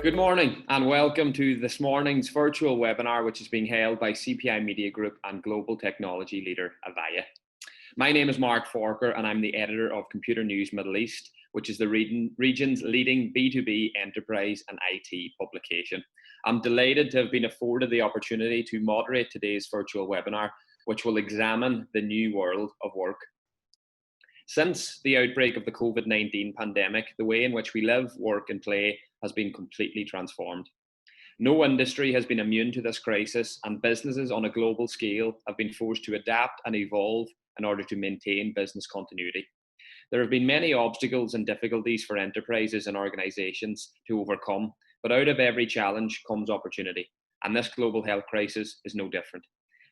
Good morning and welcome to this morning's virtual webinar, which is being held by CPI Media Group and global technology leader AVAYA. My name is Mark Forker and I'm the editor of Computer News Middle East, which is the region's leading B2B enterprise and IT publication. I'm delighted to have been afforded the opportunity to moderate today's virtual webinar, which will examine the new world of work. Since the outbreak of the COVID-19 pandemic, the way in which we live, work and play has been completely transformed. No industry has been immune to this crisis, and businesses on a global scale have been forced to adapt and evolve in order to maintain business continuity. There have been many obstacles and difficulties for enterprises and organizations to overcome, but out of every challenge comes opportunity, and this global health crisis is no different.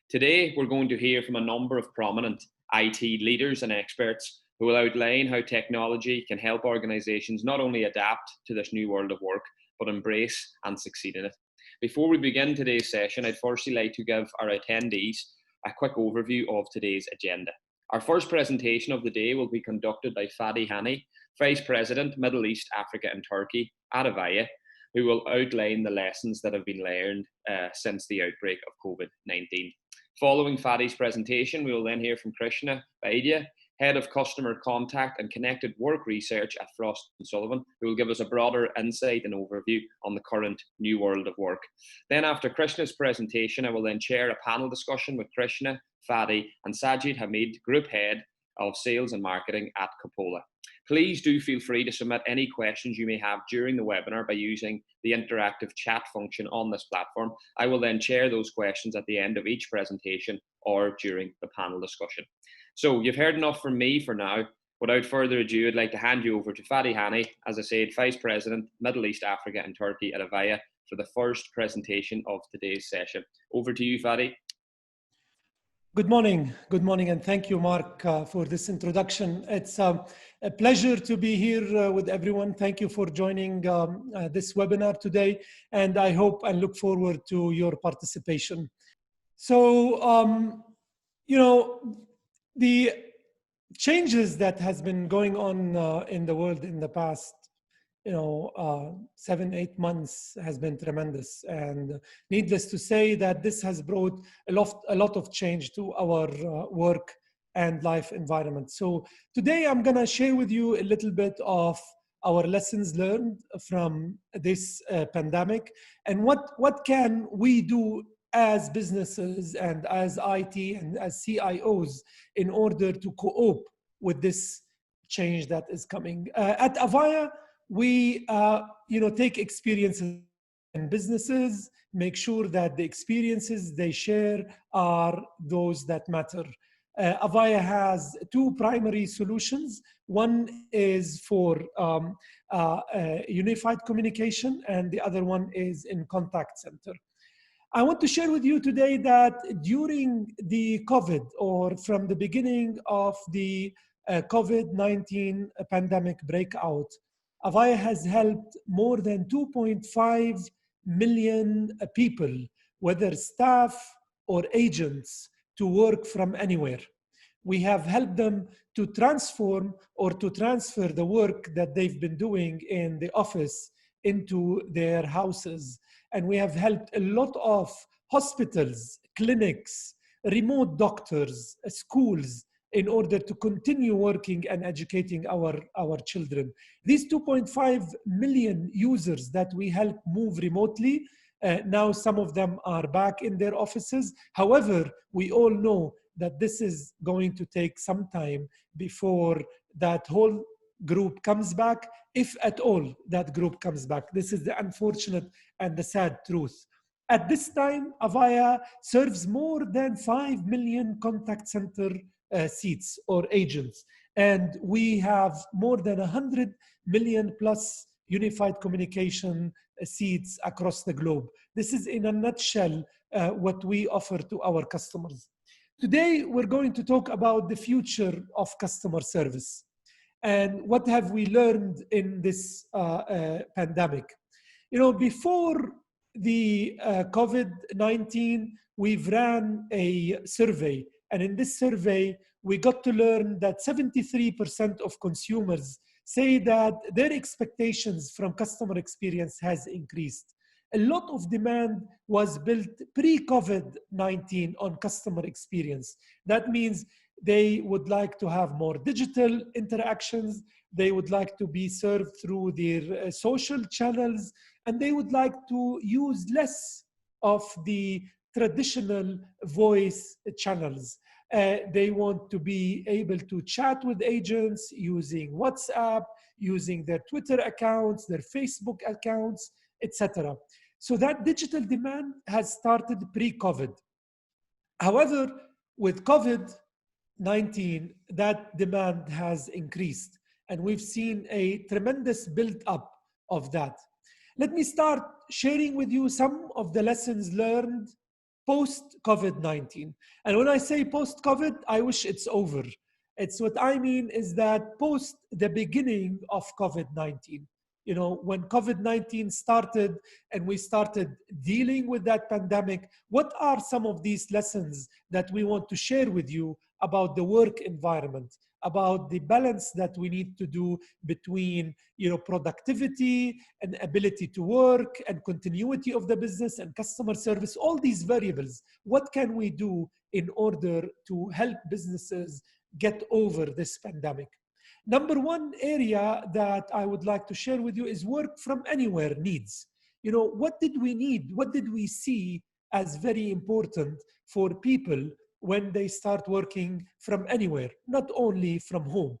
Today, we're going to hear from a number of prominent IT leaders and experts who will outline how technology can help organizations not only adapt to this new world of work, but embrace and succeed in it. Before we begin today's session, I'd firstly like to give our attendees a quick overview of today's agenda. Our first presentation of the day will be conducted by Fadi Hani, Vice President, Middle East, Africa and Turkey at AVAYA, who will outline the lessons that have been learned since the outbreak of COVID-19. Following Fadi's presentation, we will then hear from Krishna Vaidya, Head of Customer Contact and Connected Work Research at Frost & Sullivan, who will give us a broader insight and overview on the current new world of work. Then after Krishna's presentation, I will then chair a panel discussion with Krishna, Fadi and Sajid Hamid, Group Head of Sales and Marketing at Coppola. Please do feel free to submit any questions you may have during the webinar by using the interactive chat function on this platform. I will then chair those questions at the end of each presentation or during the panel discussion. So you've heard enough from me for now. Without further ado, I'd like to hand you over to Fadi Hani, as I said, Vice President, Middle East, Africa and Turkey at AVAYA for the first presentation of today's session. Over to you, Fadi. Good morning, and thank you, Mark, for this introduction. It's a pleasure to be here with everyone. Thank you for joining this webinar today, and I hope and look forward to your participation. So, the changes that has been going on in the world in the past 7-8 months has been tremendous, and needless to say that this has brought a lot of change to our work and life environment. So today I'm going to share with you a little bit of our lessons learned from this pandemic, and what can we do as businesses and as IT and as CIOs in order to cope with this change that is coming. At AVAYA, we take experiences in businesses, make sure that the experiences they share are those that matter. AVAYA has two primary solutions. One is for unified communication, and the other one is in contact center. I want to share with you today that during the COVID, or from the beginning of the COVID-19 pandemic breakout, AVAYA has helped more than 2.5 million people, whether staff or agents, to work from anywhere. We have helped them to transform or to transfer the work that they've been doing in the office into their houses. And we have helped a lot of hospitals, clinics, remote doctors, schools, in order to continue working and educating our children. These 2.5 million users that we help move remotely, now some of them are back in their offices. However, we all know that this is going to take some time before that whole group comes back, if at all that group comes back. This is the unfortunate and the sad truth. At this time, AVAYA serves more than 5 million contact center seats or agents, and we have more than 100 million plus unified communication seats across the globe. This is in a nutshell what we offer to our customers. Today, we're going to talk about the future of customer service. And what have we learned in this pandemic? Before the COVID-19, we've ran a survey. And in this survey, we got to learn that 73% of consumers say that their expectations from customer experience has increased. A lot of demand was built pre-COVID-19 on customer experience. That means they would like to have more digital interactions, they would like to be served through their social channels, and they would like to use less of the traditional voice channels. They want to be able to chat with agents using WhatsApp, using their Twitter accounts, their Facebook accounts, etc. So that digital demand has started pre-COVID. However, with COVID-19, that demand has increased, and we've seen a tremendous build-up of that. Let me start sharing with you some of the lessons learned post-COVID-19. And when I say post-COVID, I wish it's over. It's what I mean is that post the beginning of COVID-19. You know, when COVID-19 started and we started dealing with that pandemic, what are some of these lessons that we want to share with you about the work environment, about the balance that we need to do between, productivity and ability to work and continuity of the business and customer service, all these variables. What can we do in order to help businesses get over this pandemic? Number one area that I would like to share with you is work from anywhere needs. What did we need? What did we see as very important for people when they start working from anywhere, not only from home?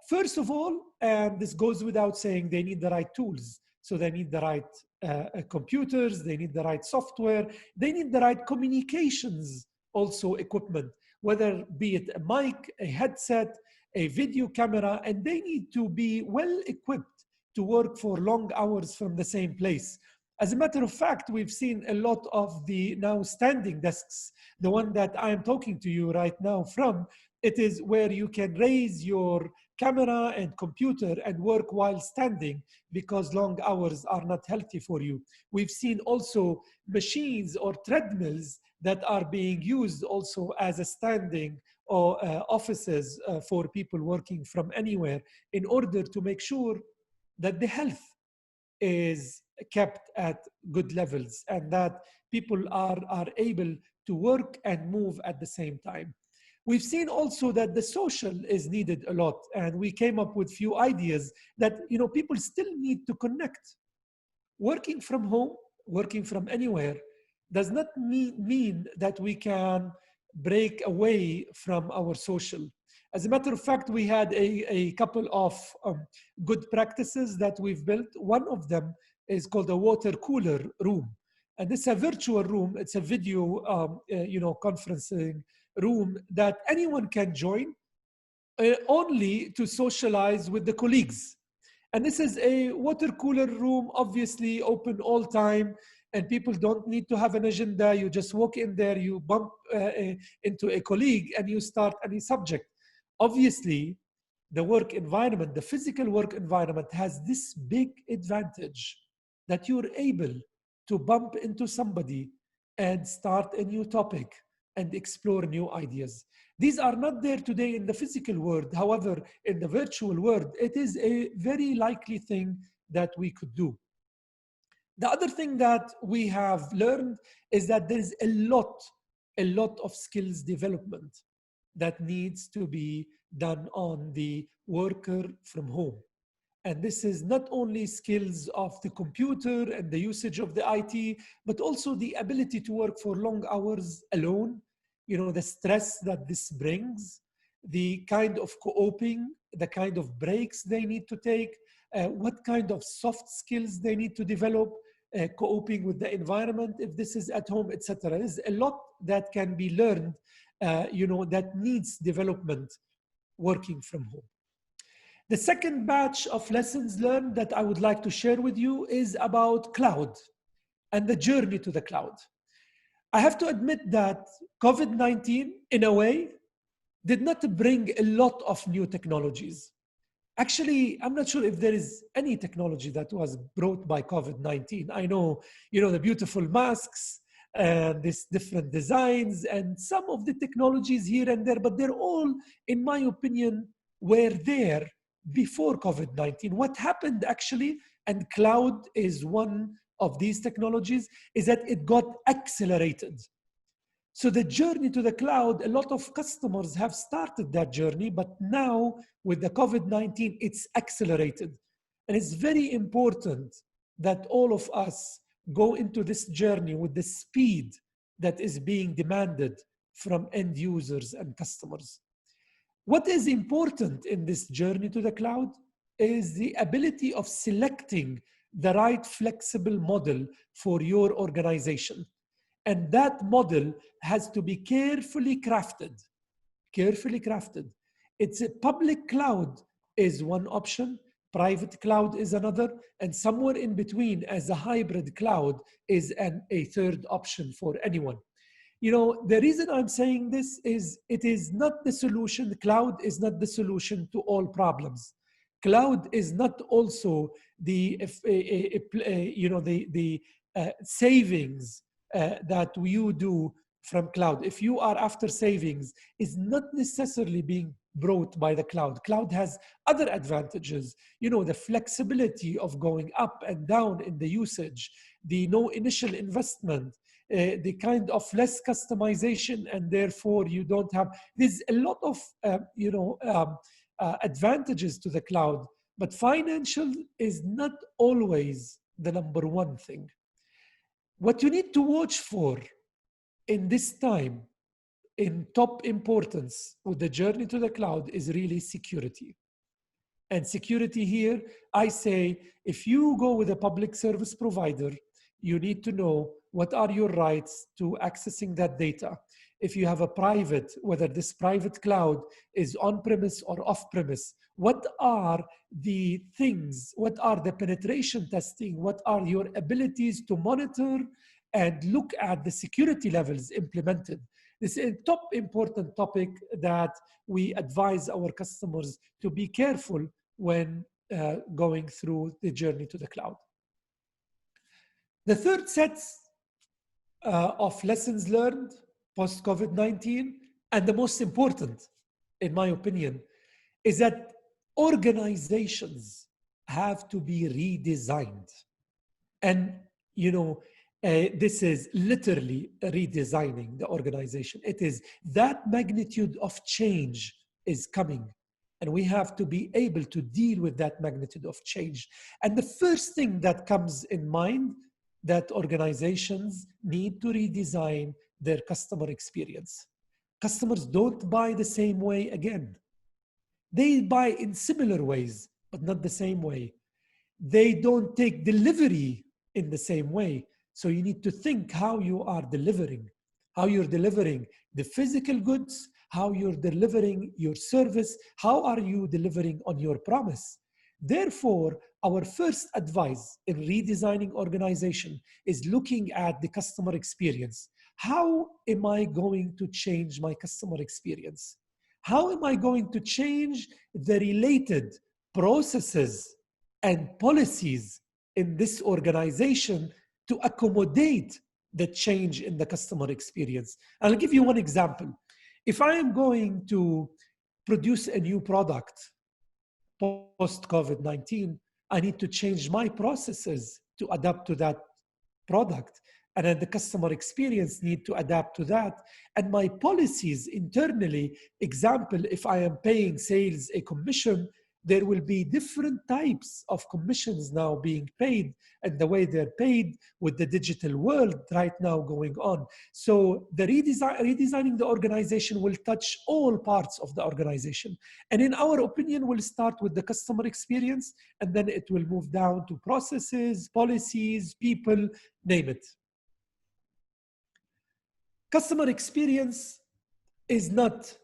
First of all, and this goes without saying, they need the right tools. So they need the right computers, they need the right software, they need the right communications, also equipment, whether be it a mic, a headset, a video camera, and they need to be well equipped to work for long hours from the same place. As a matter of fact, we've seen a lot of the now standing desks, the one that I'm talking to you right now from, it is where you can raise your camera and computer and work while standing because long hours are not healthy for you. We've seen also machines or treadmills that are being used also as a standing or offices for people working from anywhere in order to make sure that the health is kept at good levels and that people are able to work and move at the same time. We've seen also that the social is needed a lot, and we came up with few ideas that people still need to connect. Working from home, working from anywhere does not mean that we can break away from our social. As a matter of fact, we had a couple of good practices that we've built. One of them is called a water cooler room. And it's a virtual room. It's a video conferencing room that anyone can join only to socialize with the colleagues. And this is a water cooler room, obviously open all time, and people don't need to have an agenda. You just walk in there, you bump into a colleague, and you start any subject. Obviously, the work environment, the physical work environment has this big advantage that you're able to bump into somebody and start a new topic and explore new ideas. These are not there today in the physical world. However, in the virtual world, it is a very likely thing that we could do. The other thing that we have learned is that there's a lot of skills development that needs to be done on the worker from home. And this is not only skills of the computer and the usage of the IT, but also the ability to work for long hours alone, the stress that this brings, the kind of coping, the kind of breaks they need to take, what kind of soft skills they need to develop, coping with the environment, if this is at home, etc. There's a lot that can be learned, that needs development working from home. The second batch of lessons learned that I would like to share with you is about cloud and the journey to the cloud. I have to admit that COVID-19, in a way, did not bring a lot of new technologies. Actually, I'm not sure if there is any technology that was brought by COVID-19. I know, the beautiful masks and these different designs and some of the technologies here and there, but they're all, in my opinion, were there before COVID-19. What happened actually, and cloud is one of these technologies, is that it got accelerated. So the journey to the cloud, a lot of customers have started that journey, but now with the COVID-19, it's accelerated. And it's very important that all of us go into this journey with the speed that is being demanded from end users and customers. What is important in this journey to the cloud is the ability of selecting the right flexible model for your organization. And that model has to be carefully crafted, carefully crafted. It's a public cloud is one option, private cloud is another, and somewhere in between as a hybrid cloud is a third option for anyone. You know, the reason I'm saying this is it is not the solution. Cloud is not the solution to all problems. Cloud is not also the, savings that you do from cloud. If you are after savings, is not necessarily being brought by the cloud. Cloud has other advantages, you know, the flexibility of going up and down in the usage, the no initial investment, the kind of less customization, and therefore you don't have, there's a lot of, advantages to the cloud, but financial is not always the number one thing. What you need to watch for in this time, in top importance with the journey to the cloud, is really security. And security here, I say, if you go with a public service provider, you need to know what are your rights to accessing that data. If you have a private, whether this private cloud is on-premise or off-premise, what are the things, what are the penetration testing, what are your abilities to monitor and look at the security levels implemented. This is a top important topic that we advise our customers to be careful when going through the journey to the cloud. The third set of lessons learned post-COVID-19, and the most important, in my opinion, is that organizations have to be redesigned. And, you know, this is literally redesigning the organization. It is that magnitude of change is coming, and we have to be able to deal with that magnitude of change. And the first thing that comes in mind, that organizations need to redesign their customer experience. Customers don't buy the same way again. They buy in similar ways, but not the same way. They don't take delivery in the same way. So you need to think how you are delivering, how you're delivering the physical goods, how you're delivering your service, how are you delivering on your promise. Therefore, our first advice in redesigning organization is looking at the customer experience. How am I going to change my customer experience? How am I going to change the related processes and policies in this organization to accommodate the change in the customer experience? I'll give you one example. If I am going to produce a new product post-COVID-19, I need to change my processes to adapt to that product. And then the customer experience need to adapt to that. And my policies internally, example, if I am paying sales a commission, there will be different types of commissions now being paid, and the way they're paid with the digital world right now going on. So the redesigning the organization will touch all parts of the organization. And in our opinion, we'll start with the customer experience, and then it will move down to processes, policies, people, name it. Customer experience is not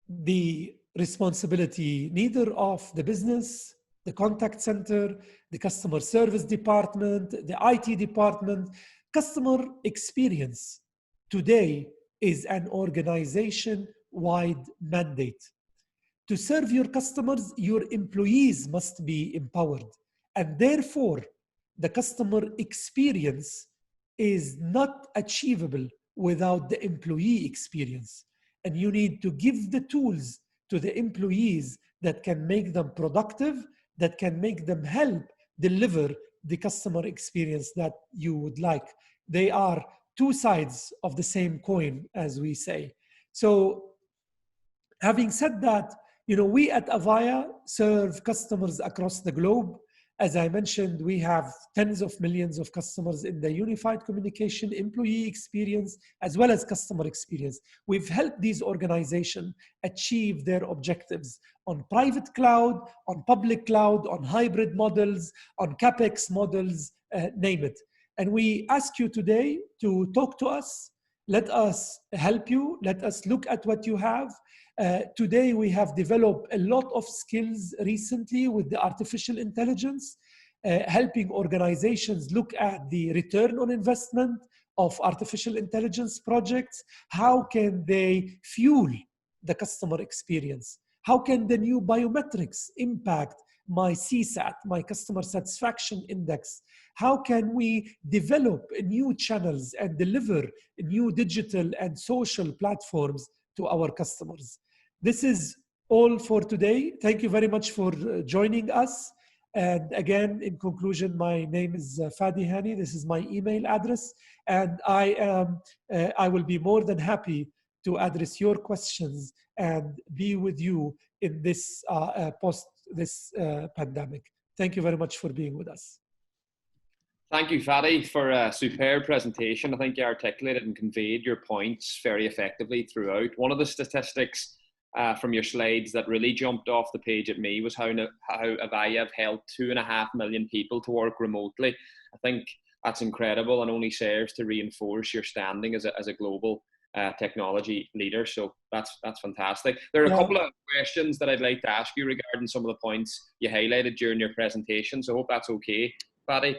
the responsibility neither of the business, the contact center, the customer service department, the IT department. Customer experience today is an organization-wide mandate. To serve your customers, your employees must be empowered. And therefore, the customer experience is not achievable without the employee experience. And you need to give the tools to the employees that can make them productive, that can make them help deliver the customer experience that you would like. They are two sides of the same coin, as we say. So having said that, we at Avaya serve customers across the globe. As I mentioned, we have tens of millions of customers in the unified communication, employee experience, as well as customer experience. We've helped these organizations achieve their objectives on private cloud, on public cloud, on hybrid models, on CapEx models, name it. And we ask you today to talk to us. Let us help you. Let us look at what you have. Today, we have developed a lot of skills recently with the artificial intelligence, helping organizations look at the return on investment of artificial intelligence projects. How can they fuel the customer experience? How can the new biometrics impact my CSAT, my customer satisfaction index? How can we develop new channels and deliver new digital and social platforms to our customers? This is all for today. Thank you very much for joining us. And again, in conclusion, my name is Fadi Hani. This is my email address. And I will be more than happy to address your questions and be with you in this pandemic. Thank you very much for being with us. Thank you, Fadi, for a superb presentation. I think you articulated and conveyed your points very effectively throughout. One of the statistics from your slides that really jumped off the page at me was how Avaya have helped 2.5 million people to work remotely. I think that's incredible and only serves to reinforce your standing as a global technology leader. So that's fantastic. There are a couple of questions that I'd like to ask you regarding some of the points you highlighted during your presentation. So I hope that's okay, Fadi.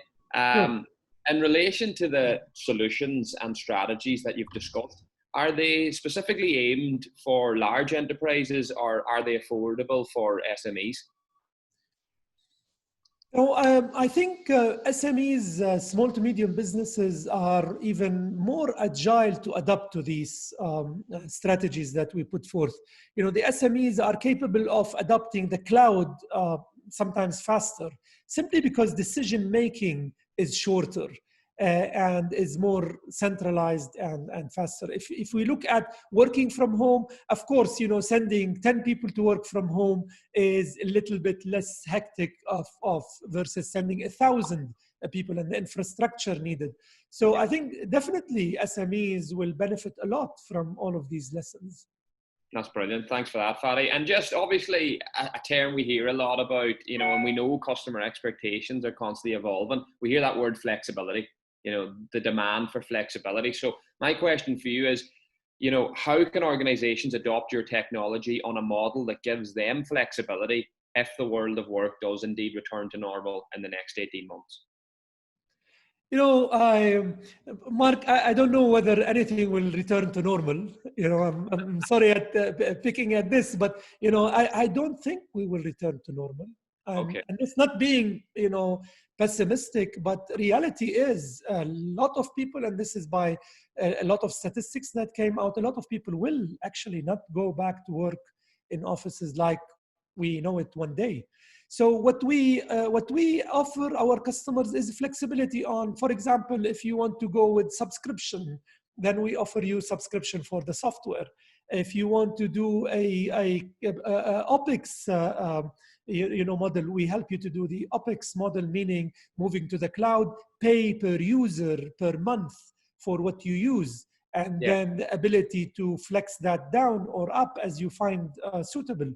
In relation to the solutions and strategies that you've discussed, are they specifically aimed for large enterprises or are they affordable for SMEs? So I think SMEs, small to medium businesses, are even more agile to adapt to these strategies that we put forth. The SMEs are capable of adopting the cloud sometimes faster, simply because decision making is shorter. And is more centralized and faster. If we look at working from home, of course, sending 10 people to work from home is a little bit less hectic versus sending 1,000 people and the infrastructure needed. So I think definitely SMEs will benefit a lot from all of these lessons. That's brilliant. Thanks for that, Fadi. And just obviously a term we hear a lot about, and we know customer expectations are constantly evolving. We hear that word flexibility. The demand for flexibility. So my question for you is, how can organizations adopt your technology on a model that gives them flexibility if the world of work does indeed return to normal in the next 18 months? Mark, I don't know whether anything will return to normal. I'm sorry at picking at this, but I don't think we will return to normal. Okay. And it's not being pessimistic, but reality is a lot of people, and this is by a lot of statistics that came out, a lot of people will actually not go back to work in offices like we know it one day. So what we offer our customers is flexibility on, for example, if you want to go with subscription, then we offer you subscription for the software. If you want to do a OpEx model, we help you to do the OpEx model, meaning moving to the cloud, pay per user per month for what you use, and then the ability to flex that down or up as you find suitable.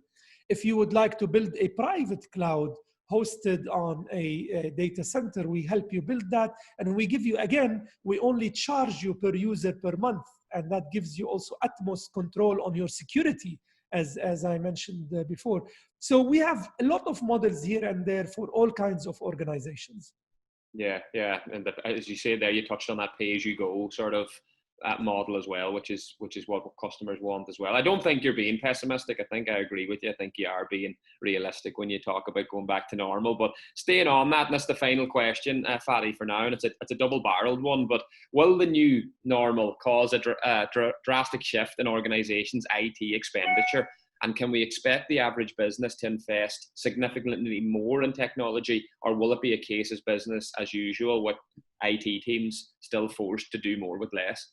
If you would like to build a private cloud hosted on a data center, we help you build that. And we give you, again, we only charge you per user per month. And that gives you also utmost control on your security, as I mentioned before. So we have a lot of models here and there for all kinds of organizations. Yeah. And as you say there, you touched on that pay-as-you-go sort of model as well, which is what customers want as well. I don't think you're being pessimistic. I think I agree with you. I think you are being realistic when you talk about going back to normal. But staying on that, and that's the final question, Fadi, for now, and it's a double-barreled one. But will the new normal cause a drastic shift in organizations' IT expenditure? And can we expect the average business to invest significantly more in technology, or will it be a case as business as usual with IT teams still forced to do more with less?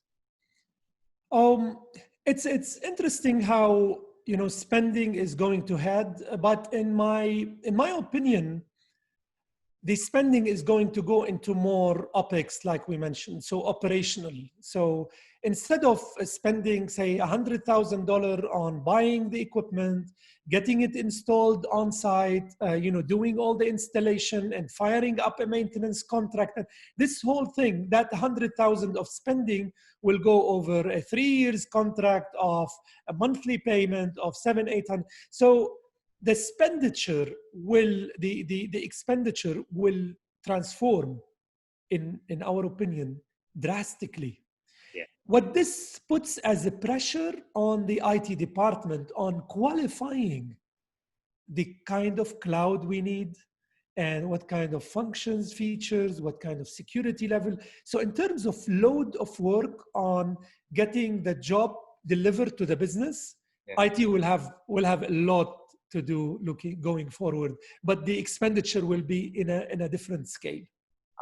It's interesting how spending is going to head, but in my opinion, the spending is going to go into more OPEX, like we mentioned, so operational. So instead of spending, say, $100,000 on buying the equipment, getting it installed on site, doing all the installation and firing up a maintenance contract, and this whole thing, that 100,000 of spending will go over a 3 years contract of a monthly payment of 700-800. So the expenditure will transform, in our opinion, drastically. Yeah. What this puts as a pressure on the IT department on qualifying the kind of cloud we need and what kind of functions, features, what kind of security level. So in terms of load of work on getting the job delivered to the business, Yeah. IT will have a lot to do going forward, but the expenditure will be in a different scale.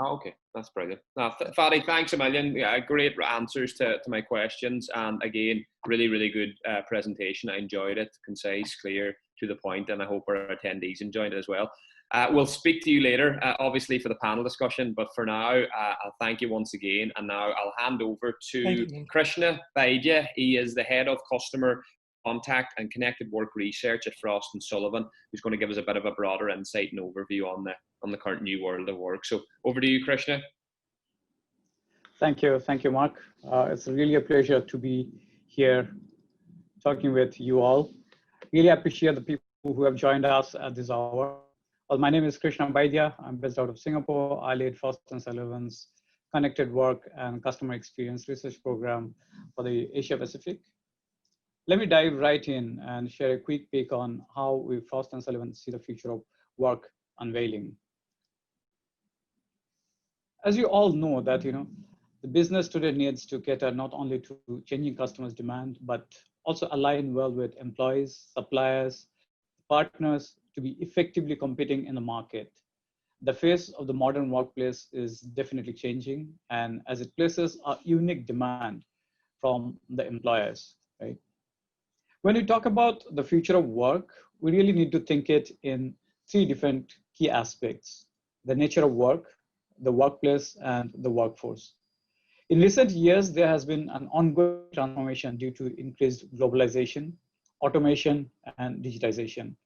Oh, okay, that's brilliant. Fadi, thanks a million. Yeah, great answers to my questions, and again, really, really good presentation. I enjoyed it, concise, clear, to the point, and I hope our attendees enjoyed it as well. We'll speak to you later, obviously, for the panel discussion, but for now, I'll thank you once again, and now I'll hand over to Krishna Vaidya. He is the Head of Customer Contact and Connected Work Research at Frost & Sullivan, who's going to give us a bit of a broader insight and overview on the current new world of work. So over to you, Krishna. Thank you, Mark. It's really a pleasure to be here talking with you all. Really appreciate the people who have joined us at this hour. Well, my name is Krishna Vaidya. I'm based out of Singapore. I lead Frost & Sullivan's Connected Work and Customer Experience Research Program for the Asia Pacific. Let me dive right in and share a quick peek on how we Frost & Sullivan see the future of work unveiling. As you all know that, the business today needs to cater not only to changing customers' demand, but also align well with employees, suppliers, partners to be effectively competing in the market. The face of the modern workplace is definitely changing, and as it places a unique demand from the employers, right? When we talk about the future of work, we really need to think it in 3 different key aspects: the nature of work, the workplace, and the workforce. In recent years, there has been an ongoing transformation due to increased globalization, automation, and digitization.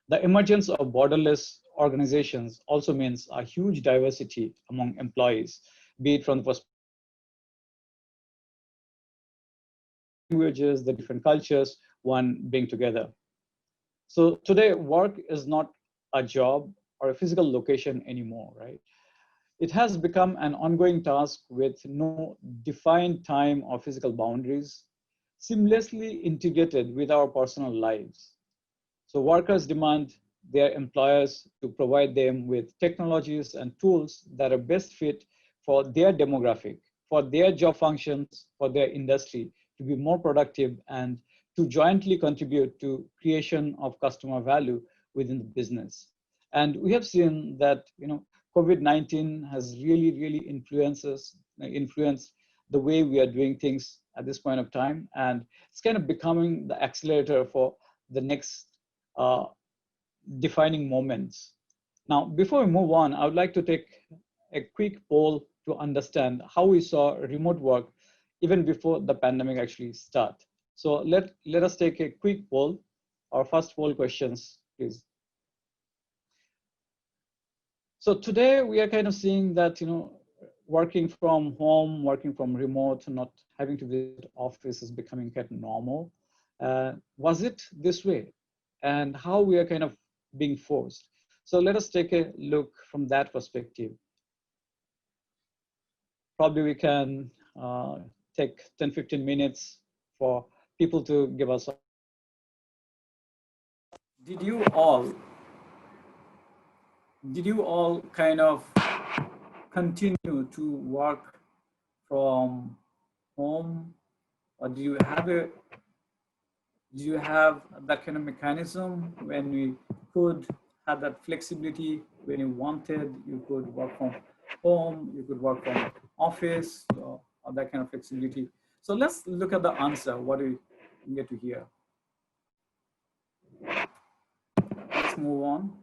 The emergence of borderless organizations also means a huge diversity among employees, be it from the perspective of languages, the different cultures one being together. So today, work is not a job or a physical location anymore, right? It has become an ongoing task with no defined time or physical boundaries, seamlessly integrated with our personal lives. So workers demand their employers to provide them with technologies and tools that are best fit for their demographic, for their job functions, for their industry, to be more productive and to jointly contribute to creation of customer value within the business. And we have seen that, COVID-19 has really influenced the way we are doing things at this point of time. And it's kind of becoming the accelerator for the next defining moments. Now, before we move on, I would like to take a quick poll to understand how we saw remote work even before the pandemic actually started. So let us take a quick poll. Our first poll questions, please. So today we are kind of seeing that, working from home, working from remote, not having to visit office is becoming kind of normal. Was it this way? And how we are kind of being forced? So let us take a look from that perspective. Probably we can take 10-15 minutes for people to give us. Did you all kind of continue to work from home, or do you have a Do you have that kind of mechanism when we could have that flexibility when you wanted? You could work from home, you could work from office, or that kind of flexibility. So let's look at the answer. What do we get to hear? Let's move on.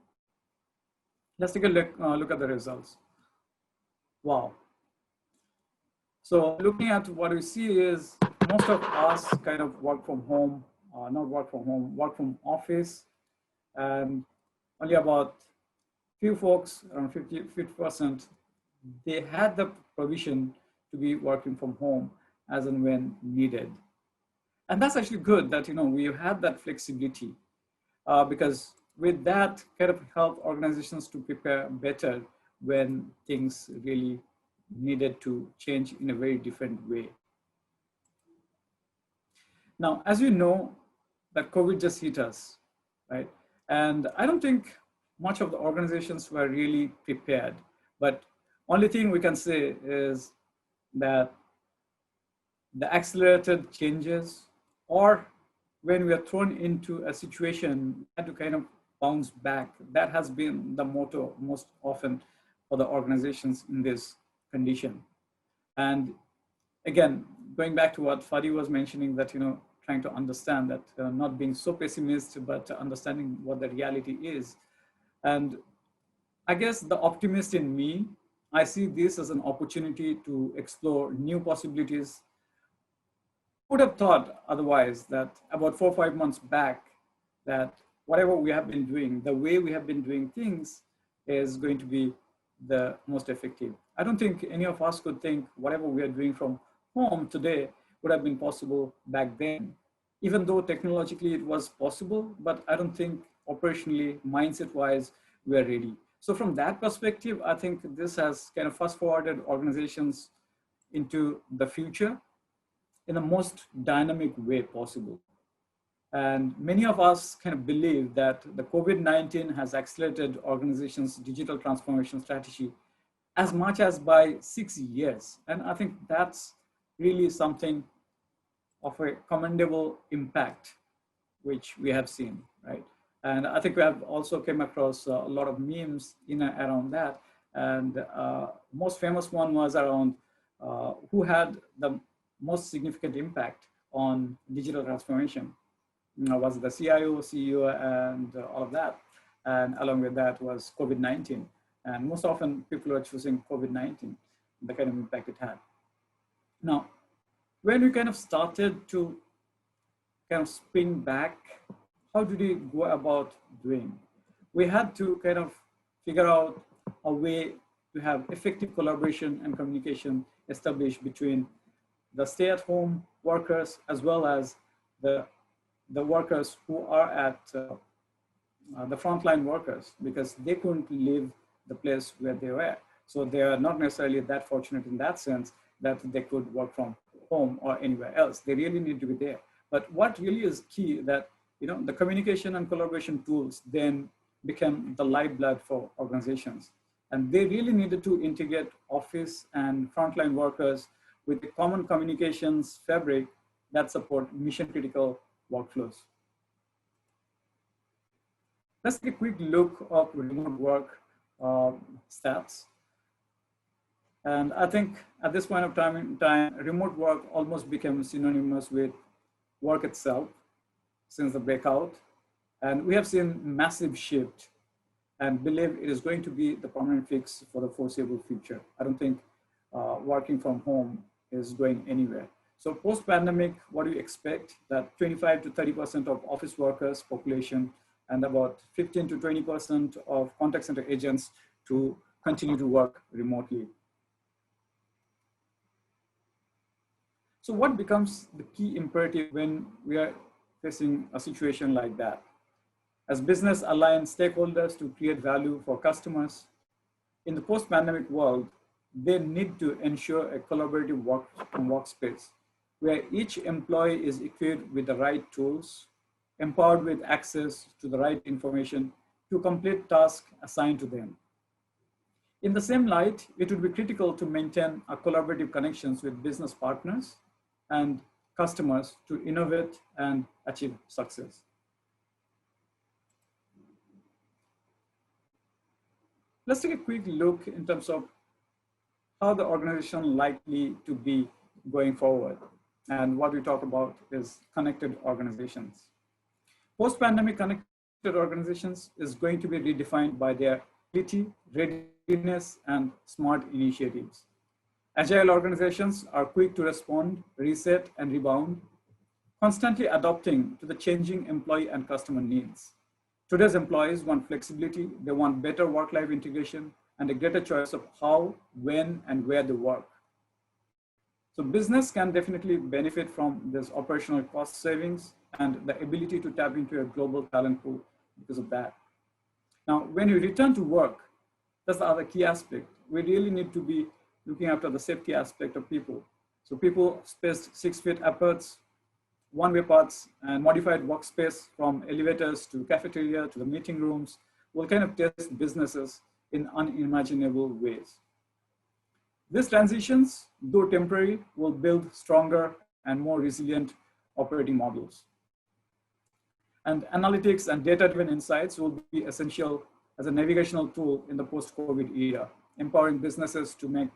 Let's take a look at the results. Wow. So looking at what we see is most of us kind of work from home, not work from home, work from office, and only about few folks, around 50%, they had the provision to be working from home as and when needed. And that's actually good that, we had that flexibility because with that kind of help organizations to prepare better when things really needed to change in a very different way. Now, as you know, that COVID just hit us, right? And I don't think much of the organizations were really prepared, but only thing we can say is that the accelerated changes, or when we are thrown into a situation, we had to kind of bounce back. That has been the motto most often for the organizations in this condition. And again, going back to what Fadi was mentioning, that, trying to understand that, not being so pessimistic, but understanding what the reality is. And I guess the optimist in me, I see this as an opportunity to explore new possibilities. Would have thought otherwise that about 4 or 5 months back, that whatever we have been doing, the way we have been doing things is going to be the most effective. I don't think any of us could think whatever we are doing from home today would have been possible back then, even though technologically it was possible, but I don't think operationally, mindset-wise, we are ready. So from that perspective, I think this has kind of fast-forwarded organizations into the future in the most dynamic way possible. And many of us kind of believe that the COVID-19 has accelerated organizations' digital transformation strategy as much as by 6 years. And I think that's really something of a commendable impact, which we have seen, right? And I think we have also came across a lot of memes in and around that. And most famous one was around who had the most significant impact on digital transformation. Was the CIO, CEO, and all of that. And along with that was COVID-19. And most often people are choosing COVID-19, the kind of impact it had. Now, when we kind of started to kind of spring back, how did we go about doing? We had to kind of figure out a way to have effective collaboration and communication established between the stay-at-home workers as well as the workers who are at the frontline workers, because they couldn't leave the place where they were. So they are not necessarily that fortunate in that sense that they could work from home or anywhere else. They really need to be there. But what really is key that, the communication and collaboration tools then became the lifeblood for organizations. And they really needed to integrate office and frontline workers with a common communications fabric that support mission critical workflows. Let's take a quick look of remote work stats. And I think at this point of time, remote work almost became synonymous with work itself since the breakout. And we have seen massive shift and believe it is going to be the permanent fix for the foreseeable future. I don't think working from home is going anywhere. So post-pandemic, what do you expect? That 25 to 30% of office workers population and about 15 to 20% of contact center agents to continue to work remotely. So what becomes the key imperative when we are facing a situation like that? As business align stakeholders to create value for customers, in the post-pandemic world, they need to ensure a collaborative workspace where each employee is equipped with the right tools, empowered with access to the right information to complete tasks assigned to them. In the same light, it would be critical to maintain a collaborative connections with business partners and customers to innovate and achieve success. Let's take a quick look in terms of how the organization likely to be going forward. And what we talk about is connected organizations. Post-pandemic connected organizations is going to be redefined by their ability, readiness, and smart initiatives. Agile organizations are quick to respond, reset, and rebound, constantly adapting to the changing employee and customer needs. Today's employees want flexibility, they want better work-life integration, and a greater choice of how, when, and where they work. So business can definitely benefit from this operational cost savings and the ability to tap into a global talent pool because of that. Now, when you return to work, that's the other key aspect. We really need to be looking after the safety aspect of people. So people spaced 6 feet apart, one-way paths, and modified workspace from elevators to cafeteria to the meeting rooms will kind of test businesses in unimaginable ways. These transitions, though temporary, will build stronger and more resilient operating models. And analytics and data-driven insights will be essential as a navigational tool in the post-COVID era, empowering businesses to make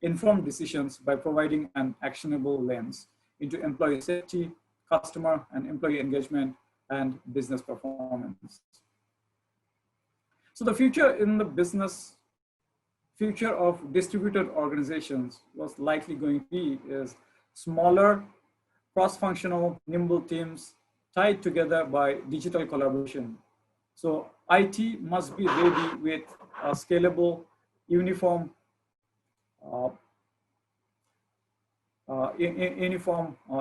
informed decisions by providing an actionable lens into employee safety, customer and employee engagement, and business performance. So the future in the business, future of distributed organizations was likely going to be is smaller, cross-functional, nimble teams tied together by digital collaboration. So IT must be ready with a scalable, uniform,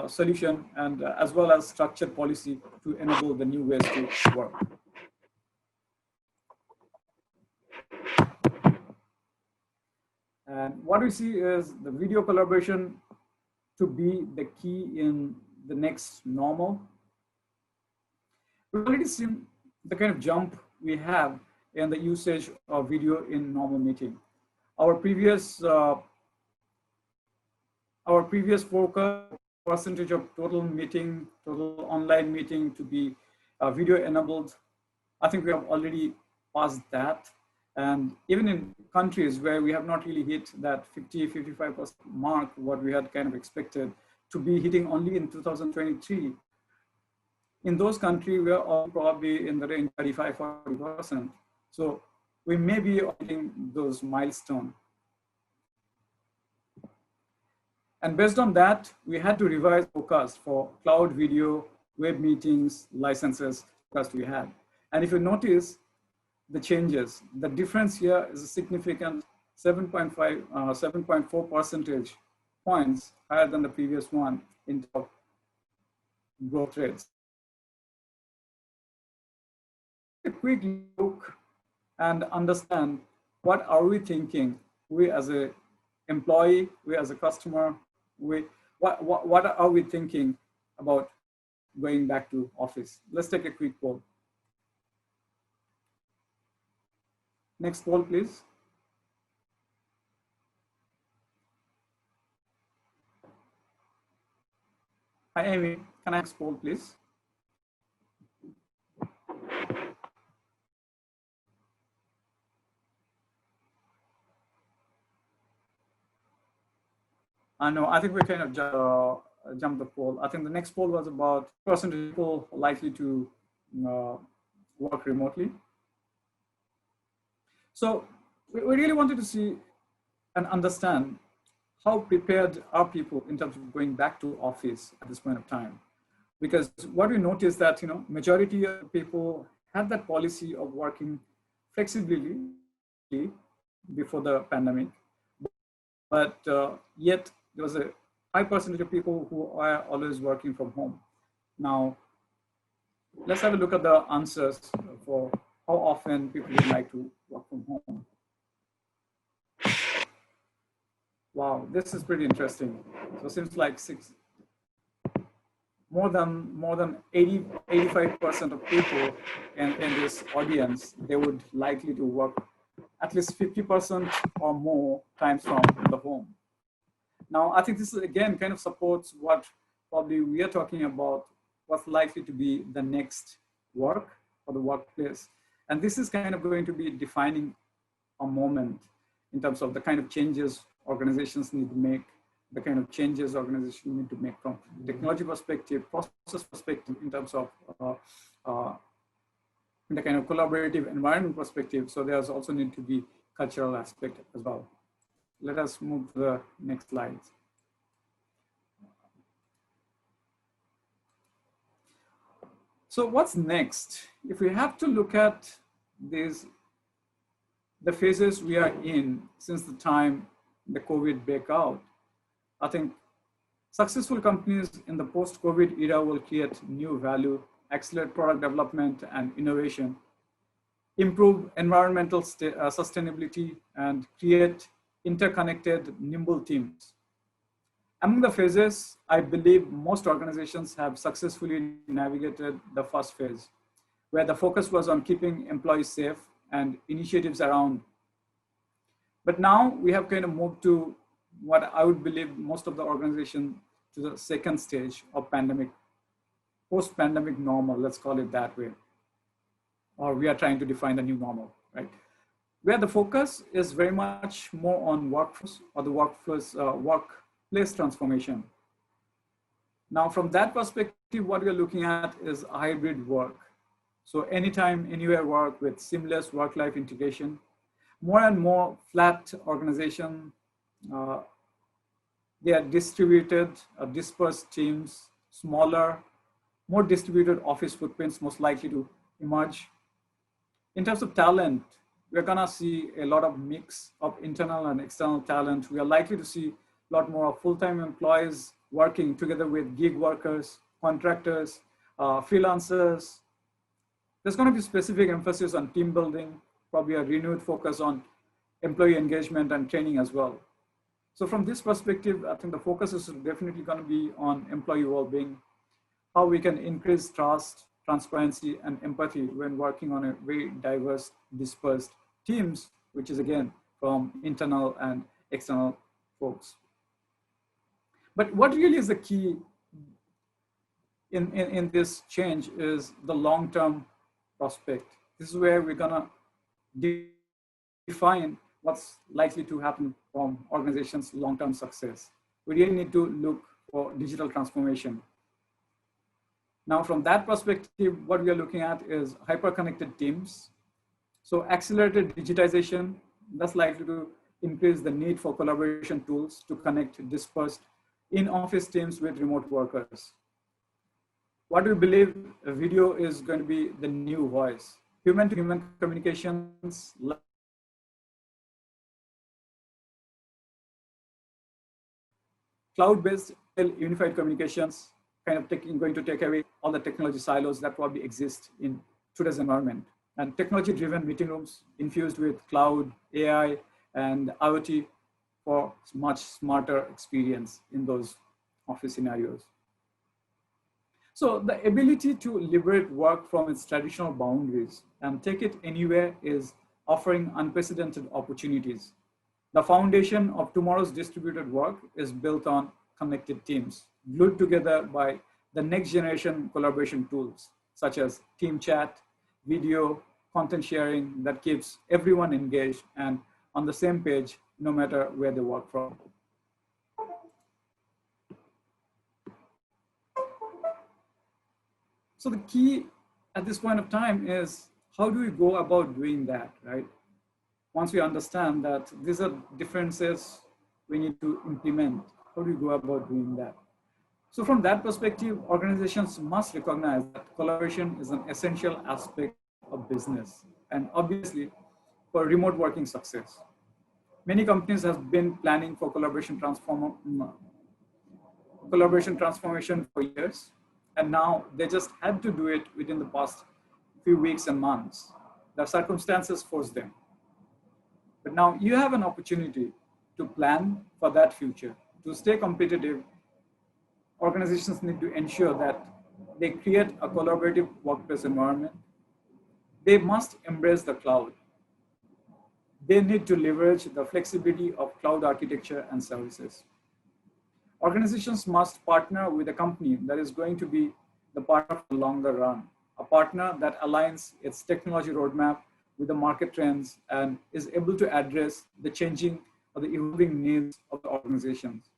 solution, and as well as structured policy to enable the new ways to work. And what we see is the video collaboration to be the key in the next normal. We've already seen the kind of jump we have in the usage of video in normal meeting. Our previous focus percentage of total online meeting to be video enabled. I think we have already passed that. And even in countries where we have not really hit that 50-55% mark, what we had kind of expected to be hitting only in 2023, in those countries, we are all probably in the range 35-40%. So we may be hitting those milestones. And based on that, we had to revise forecast for cloud video, web meetings, licenses forecast we had. And if you notice the changes, the difference here is a significant 7.4 percentage points higher than the previous one in terms of growth rates. A quick look and understand what are we thinking, we as a employee, we as a customer, what are we thinking about going back to office? Let's take a quick poll. Next poll, please. Hi, Amy. Can I next poll, please? No, I think we kind of jumped the poll. I think the next poll was about percentage of people likely to work remotely. So we really wanted to see and understand how prepared are people in terms of going back to office at this point of time. Because what we noticed that, majority of people had that policy of working flexibly before the pandemic, but yet there was a high percentage of people who are always working from home. Now, let's have a look at the answers for how often people would like to work from home. Wow, this is pretty interesting. So it seems like more than 85% of people in this audience, they would likely to work at least 50% or more times from the home. Now, I think this is again kind of supports what probably we are talking about what's likely to be the next work or the workplace. And this is kind of going to be defining a moment in terms of the kind of changes organizations need to make, the kind of changes organizations need to make from technology perspective, process perspective, in terms of in the kind of collaborative environment perspective. So there's also need to be cultural aspect as well. Let us move to the next slide. So what's next? If we have to look at the phases we are in since the time the COVID break out, I think successful companies in the post-COVID era will create new value, accelerate product development and innovation, improve environmental sustainability, and create interconnected, nimble teams. Among the phases, I believe most organizations have successfully navigated the first phase, where the focus was on keeping employees safe and initiatives around. But now we have kind of moved to what I would believe most of the organization to the second stage of pandemic, post-pandemic normal, let's call it that way. Or we are trying to define the new normal, right? Where the focus is very much more on workforce or the workplace transformation. Now, from that perspective, what we're looking at is hybrid work. So anytime, anywhere work with seamless work-life integration, more and more flat organization. They are distributed, dispersed teams, smaller, more distributed office footprints most likely to emerge. In terms of talent, we're gonna see a lot of mix of internal and external talent. We are likely to see a lot more full-time employees working together with gig workers, contractors, freelancers. There's gonna be specific emphasis on team building, probably a renewed focus on employee engagement and training as well. So from this perspective, I think the focus is definitely gonna be on employee well-being, how we can increase trust, transparency, and empathy when working on a very diverse, dispersed teams, which is again, from internal and external folks. But what really is the key in this change is the long-term prospect. This is where we're gonna define what's likely to happen from organizations' long-term success. We really need to look for digital transformation. Now, from that perspective, what we are looking at is hyper-connected teams. So accelerated digitization, that's likely to increase the need for collaboration tools to connect dispersed in-office teams with remote workers. What we believe a video is going to be the new voice. Human-to-human communications, cloud-based unified communications, kind of going to take away all the technology silos that probably exist in today's environment. And technology-driven meeting rooms infused with cloud, AI, and IoT for much smarter experience in those office scenarios. So the ability to liberate work from its traditional boundaries and take it anywhere is offering unprecedented opportunities. The foundation of tomorrow's distributed work is built on connected teams, glued together by the next generation collaboration tools, such as team chat, video, content sharing that keeps everyone engaged and on the same page, no matter where they work from. So the key at this point of time is how do we go about doing that, right? Once we understand that these are differences we need to implement, how do we go about doing that? So from that perspective, organizations must recognize that collaboration is an essential aspect of business and obviously for remote working success. Many companies have been planning for collaboration transformation for years, and now they just had to do it within the past few weeks and months. The circumstances forced them. But now you have an opportunity to plan for that future. To stay competitive, organizations need to ensure that they create a collaborative workplace environment. They must embrace the cloud. They need to leverage the flexibility of cloud architecture and services. organizations must partner with a company that is going to be the partner for the longer run, a partner that aligns its technology roadmap with the market trends and is able to address the changing or the evolving needs of the organizations.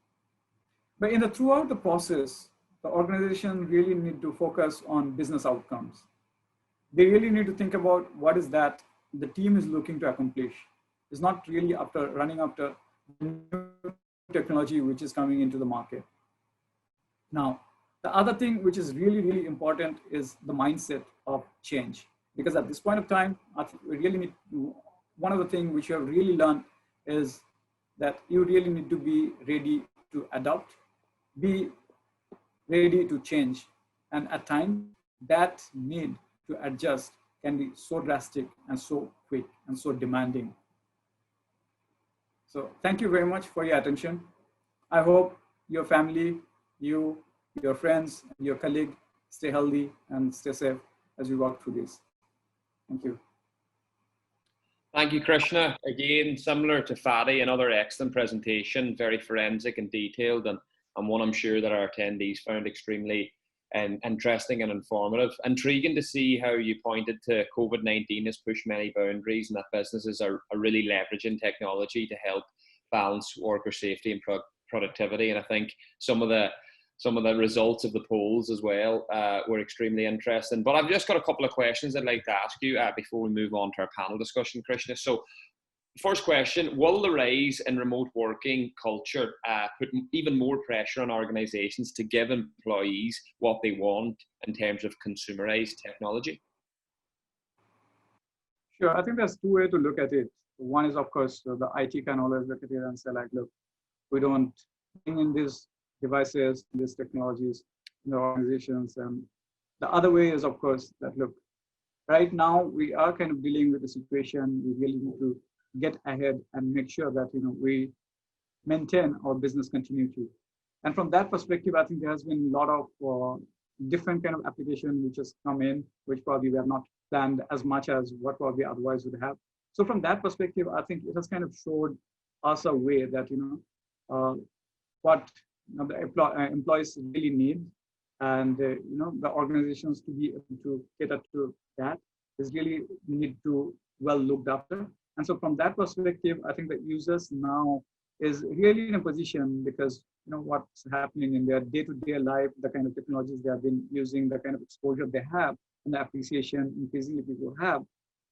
But throughout the process, the organization really need to focus on business outcomes. They really need to think about what is that the team is looking to accomplish. It's not really running after new technology which is coming into the market. Now, the other thing which is really, really important is the mindset of change. Because at this point of time, I think we really need one of the things which you have really learned is that you really need to be ready to adapt, be ready to change. And at times, that need to adjust can be so drastic and so quick and so demanding. So thank you very much for your attention. I hope your family, you, your friends, your colleague stay healthy and stay safe as we walk through this. Thank you. Thank you, Krishna. Again, similar to Fadi, another excellent presentation, very forensic and detailed, and one I'm sure that our attendees found extremely interesting and informative. Intriguing to see how you pointed to COVID-19 has pushed many boundaries and that businesses are really leveraging technology to help balance worker safety and productivity. And I think some of the results of the polls as well were extremely interesting. But I've just got a couple of questions I'd like to ask you before we move on to our panel discussion, Krishna. So first question, will the rise in remote working culture put even more pressure on organizations to give employees what they want in terms of consumerized technology? Sure, I think there's two ways to look at it. One is, of course, the IT can always look at it and say like, look, we don't bring in these devices, these technologies in the organizations. And the other way is, of course, that look, right now we are kind of dealing with the situation. We really need to get ahead and make sure that we maintain our business continuity. And from that perspective, I think there has been a lot of different kind of application which has come in, which probably we have not planned as much as what probably otherwise would have. So from that perspective, I think it has kind of showed us a way that what the employees really need, and the organizations to be able to cater to that is really need to well looked after. And so from that perspective, I think that users now is really in a position because what's happening in their day-to-day life, the kind of technologies they have been using, the kind of exposure they have, and the appreciation increasingly people have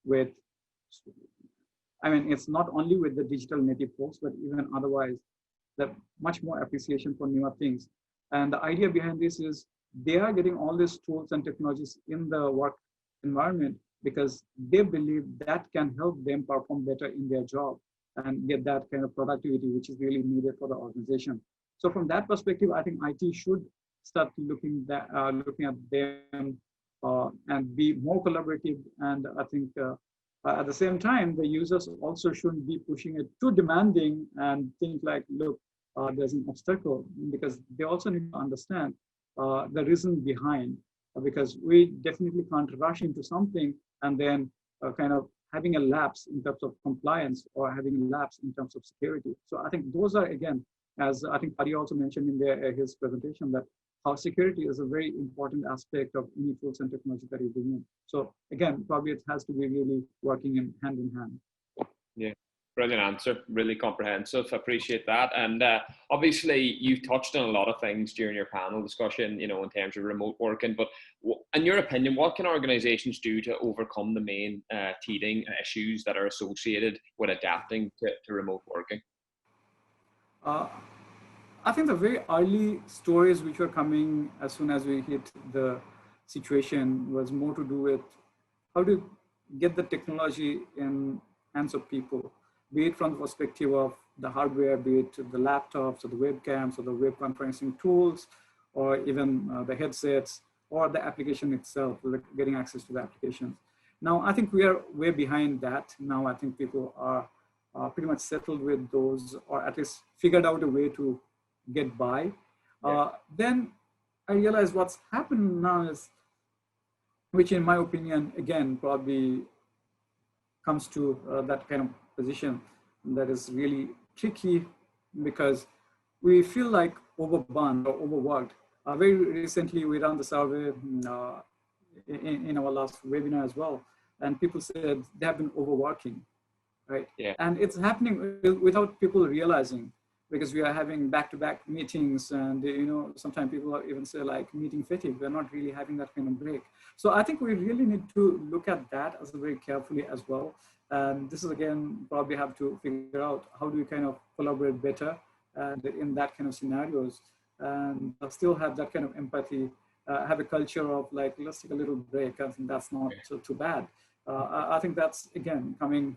with, I mean, it's not only with the digital native folks, but even otherwise, the much more appreciation for newer things. And the idea behind this is they are getting all these tools and technologies in the work environment because they believe that can help them perform better in their job and get that kind of productivity, which is really needed for the organization. So from that perspective, I think IT should start looking at them and be more collaborative. And I think at the same time, the users also shouldn't be pushing it too demanding and think like, look, there's an obstacle, because they also need to understand the reason behind, because we definitely can't rush into something and then kind of having a lapse in terms of compliance or having a lapse in terms of security. So I think those are, again, as I think Pari also mentioned in his presentation, that how security is a very important aspect of any tools and technology that you bring in. So again, probably it has to be really working in hand. Yeah, brilliant answer, really comprehensive. I appreciate that. And obviously you've touched on a lot of things during your panel discussion, in terms of remote working, but in your opinion, what can organizations do to overcome the main teething issues that are associated with adapting to remote working? I think the very early stories which were coming as soon as we hit the situation was more to do with how to get the technology in hands of people, be it from the perspective of the hardware, be it the laptops or the webcams or the web conferencing tools, or even the headsets or the application itself, getting access to the applications. Now, I think we are way behind that. Now, I think people are pretty much settled with those, or at least figured out a way to get by. Yeah. Then I realized what's happened now is, which in my opinion, again, probably comes to that kind of position that is really tricky, because we feel like overburnt or overworked. Very recently, we ran the survey in our last webinar as well, and people said they have been overworking, right? Yeah. And it's happening without people realizing, because we are having back-to-back meetings, and sometimes people even say like meeting fatigue. We're not really having that kind of break. So I think we really need to look at that as very carefully as well. And this is again, probably have to figure out how do we kind of collaborate better and in that kind of scenarios, and still have that kind of empathy, have a culture of like, let's take a little break. I think that's not too bad. I think that's again coming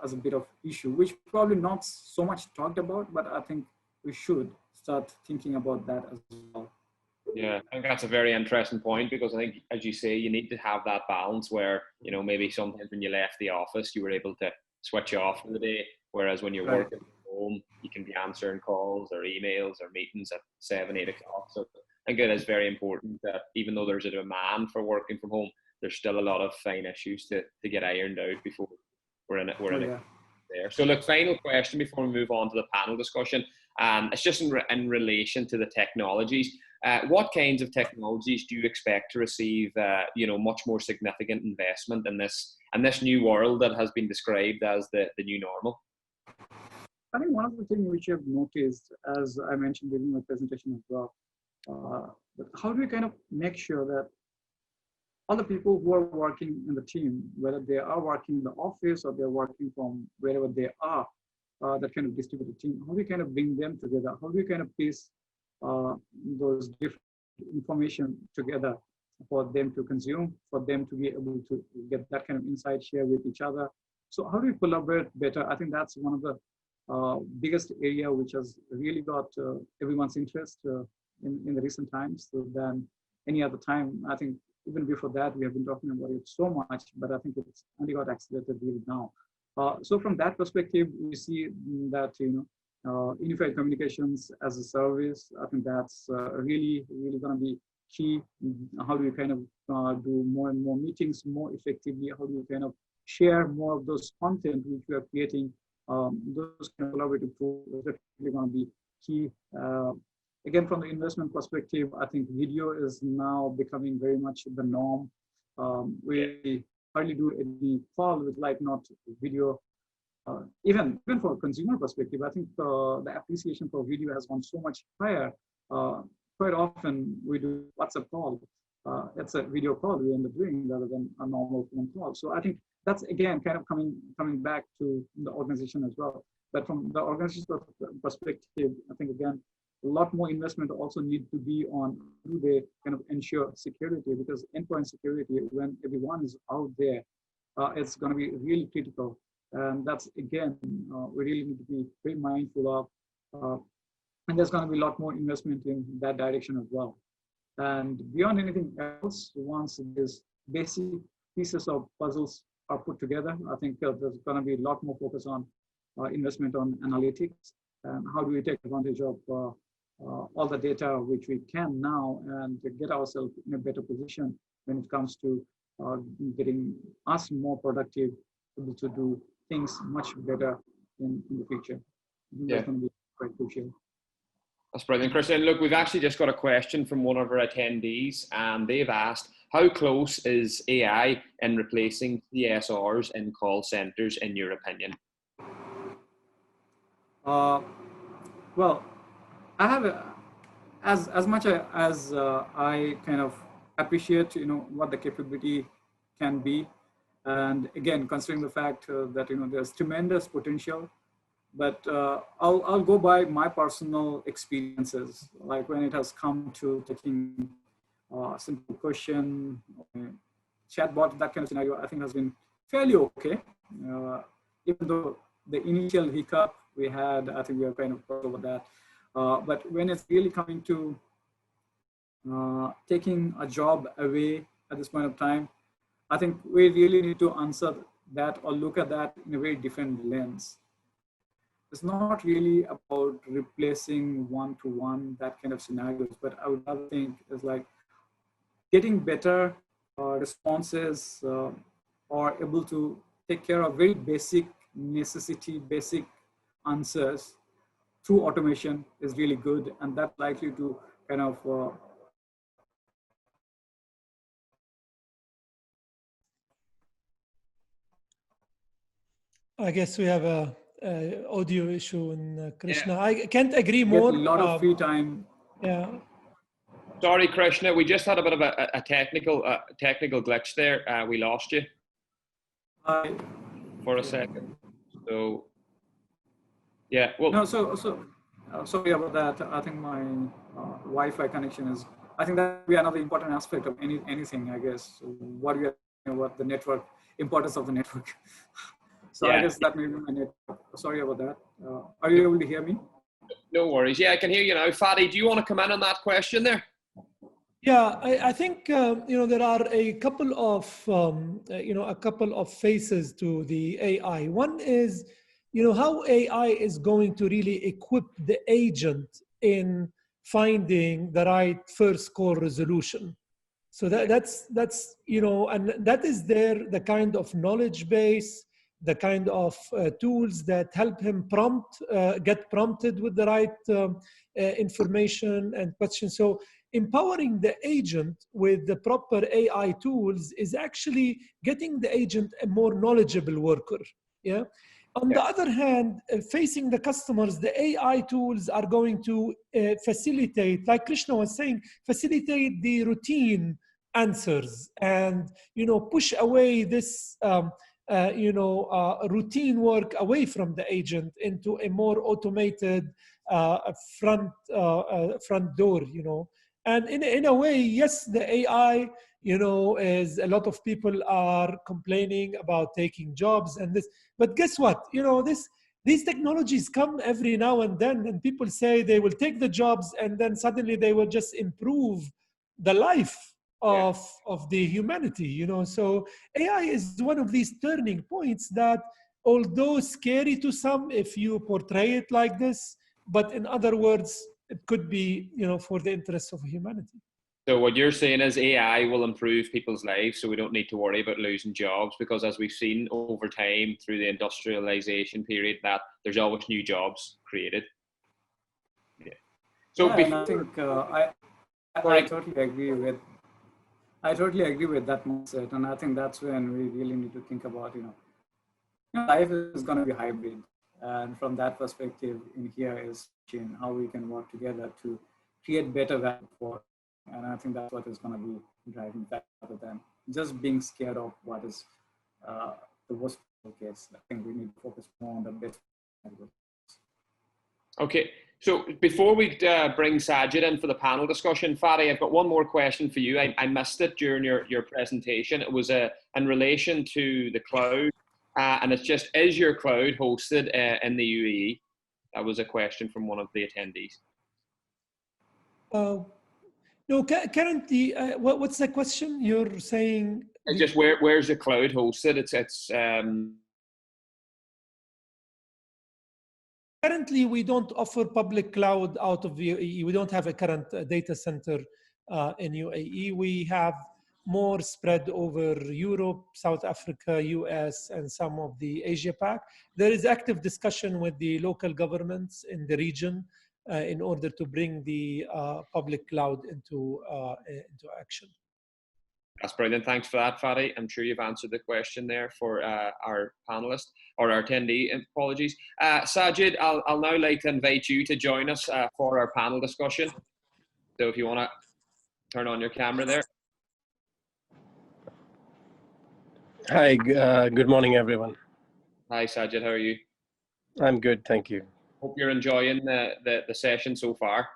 as a bit of issue, which probably not so much talked about, but I think we should start thinking about that as well. Yeah, I think that's a very interesting point, because I think, as you say, you need to have that balance where, maybe sometimes when you left the office, you were able to switch off for the day, whereas when you're working from home, you can be answering calls or emails or meetings at 7, 8 o'clock. So I think it is very important that even though there's a demand for working from home, there's still a lot of fine issues to get ironed out before we're in it there. So look, final question before we move on to the panel discussion. It's just in relation to the technologies. What kinds of technologies do you expect to receive, much more significant investment in this new world that has been described as the new normal? I think one of the things which I've noticed, as I mentioned during my presentation as well, how do we kind of make sure that all the people who are working in the team, whether they are working in the office or they're working from wherever they are, that kind of distributed team, how do we kind of bring them together? How do we kind of piece those different information together for them to consume, for them to be able to get that kind of insight, share with each other? So how do we collaborate better? I think that's one of the biggest area which has really got everyone's interest in the recent times. So than any other time, I think even before that, we have been talking about it so much, but I think it's only got accelerated really now. So from that perspective, we see that, unified communications as a service, I think that's really going to be key. How do we kind of do more and more meetings more effectively? How do we kind of share more of those content which we are creating? Those kind of collaborative tools are definitely going to be key. Again, from the investment perspective, I think video is now becoming very much the norm. We hardly do any call with like not video. Even for a consumer perspective, I think the appreciation for video has gone so much higher. Quite often we do WhatsApp call. It's a video call we end up doing rather than a normal phone call. So I think that's again kind of coming back to the organization as well. But from the organization perspective, I think again, a lot more investment also need to be on how they kind of ensure security, because endpoint security, when everyone is out there, it's going to be really critical. And that's again, we really need to be very mindful of, and there's going to be a lot more investment in that direction as well. And beyond anything else, once these basic pieces of puzzles are put together, I think there's going to be a lot more focus on investment on analytics, and how do we take advantage of all the data which we can now, and get ourselves in a better position when it comes to getting us more productive, able to do things much better in the future. That's going to be quite crucial. That's brilliant, Christian. Look, we've actually just got a question from one of our attendees, and they've asked, how close is AI in replacing CSRs in call centers, in your opinion? Well, I have as much as I kind of appreciate, what the capability can be, and again, considering the fact that there's tremendous potential, but I'll go by my personal experiences, like when it has come to taking a simple question, chatbot, that kind of scenario, I think has been fairly okay. Even though the initial hiccup we had, I think we are kind of over that. But when it's really coming to taking a job away at this point of time, I think we really need to answer that or look at that in a very different lens. It's not really about replacing one-to-one, that kind of scenarios, but I would rather think it's like getting better responses or able to take care of very basic necessity, basic answers through automation is really good, and that's likely to kind of I guess we have a audio issue in Krishna. Yeah. I can't agree more. Get a lot of free time. Yeah. Sorry, Krishna, we just had a bit of a technical glitch there. We lost you for a second. So, yeah. Well, no. Sorry about that. I think my Wi-Fi connection is. I think that would be another important aspect of anything. I guess what we are about the network, importance of the network. So yeah. I guess that may be my network. Sorry about that. Are you able to hear me? No worries. Yeah, I can hear you now. Fadi, do you want to come in on that question there? Yeah, I think there are a couple of faces to the AI. One is how AI is going to really equip the agent in finding the right first call resolution. So that's and that is the kind of knowledge base, the kind of tools that help him get prompted with the right information and questions. So empowering the agent with the proper AI tools is actually getting the agent a more knowledgeable worker. Yeah. On the other hand, facing the customers, the AI tools are going to facilitate, like Krishna was saying, facilitate the routine answers and push away this routine work away from the agent into a more automated front door. And in a way, yes, the AI is a lot of people are complaining about taking jobs and this, but guess what? These technologies come every now and then, and people say they will take the jobs, and then suddenly they will just improve the life of the humanity. So AI is one of these turning points that, although scary to some if you portray it like this, but in other words, it could be, for the interests of humanity. So what you're saying is AI will improve people's lives, so we don't need to worry about losing jobs, because as we've seen over time through the industrialization period, that there's always new jobs created. Yeah. So and I think I totally agree with. I totally agree with that mindset, and I think that's when we really need to think about, life is going to be hybrid, and from that perspective, in here is how we can work together to create better value for. And I think that's what is going to be driving that, rather than just being scared of what is the worst case. I think we need to focus more on the best. Okay, so before we bring Sajid in for the panel discussion, Fadi, I've got one more question for you. I missed it during your presentation. It was in relation to the cloud, and it's just, is your cloud hosted in the UAE? That was a question from one of the attendees. No, currently, what's the question you're saying? It's just where's the cloud hosted? It's currently, we don't offer public cloud out of UAE. We don't have a current data center in UAE. We have more spread over Europe, South Africa, US, and some of the Asia Pac. There is active discussion with the local governments in the region in order to bring the public cloud into action. That's brilliant. Thanks for that, Fadi. I'm sure you've answered the question there for our panelist, or our attendee, apologies. Sajid, I'll now like to invite you to join us for our panel discussion. So if you want to turn on your camera there. Hi, good morning, everyone. Hi, Sajid, how are you? I'm good, thank you. Hope you're enjoying the session so far.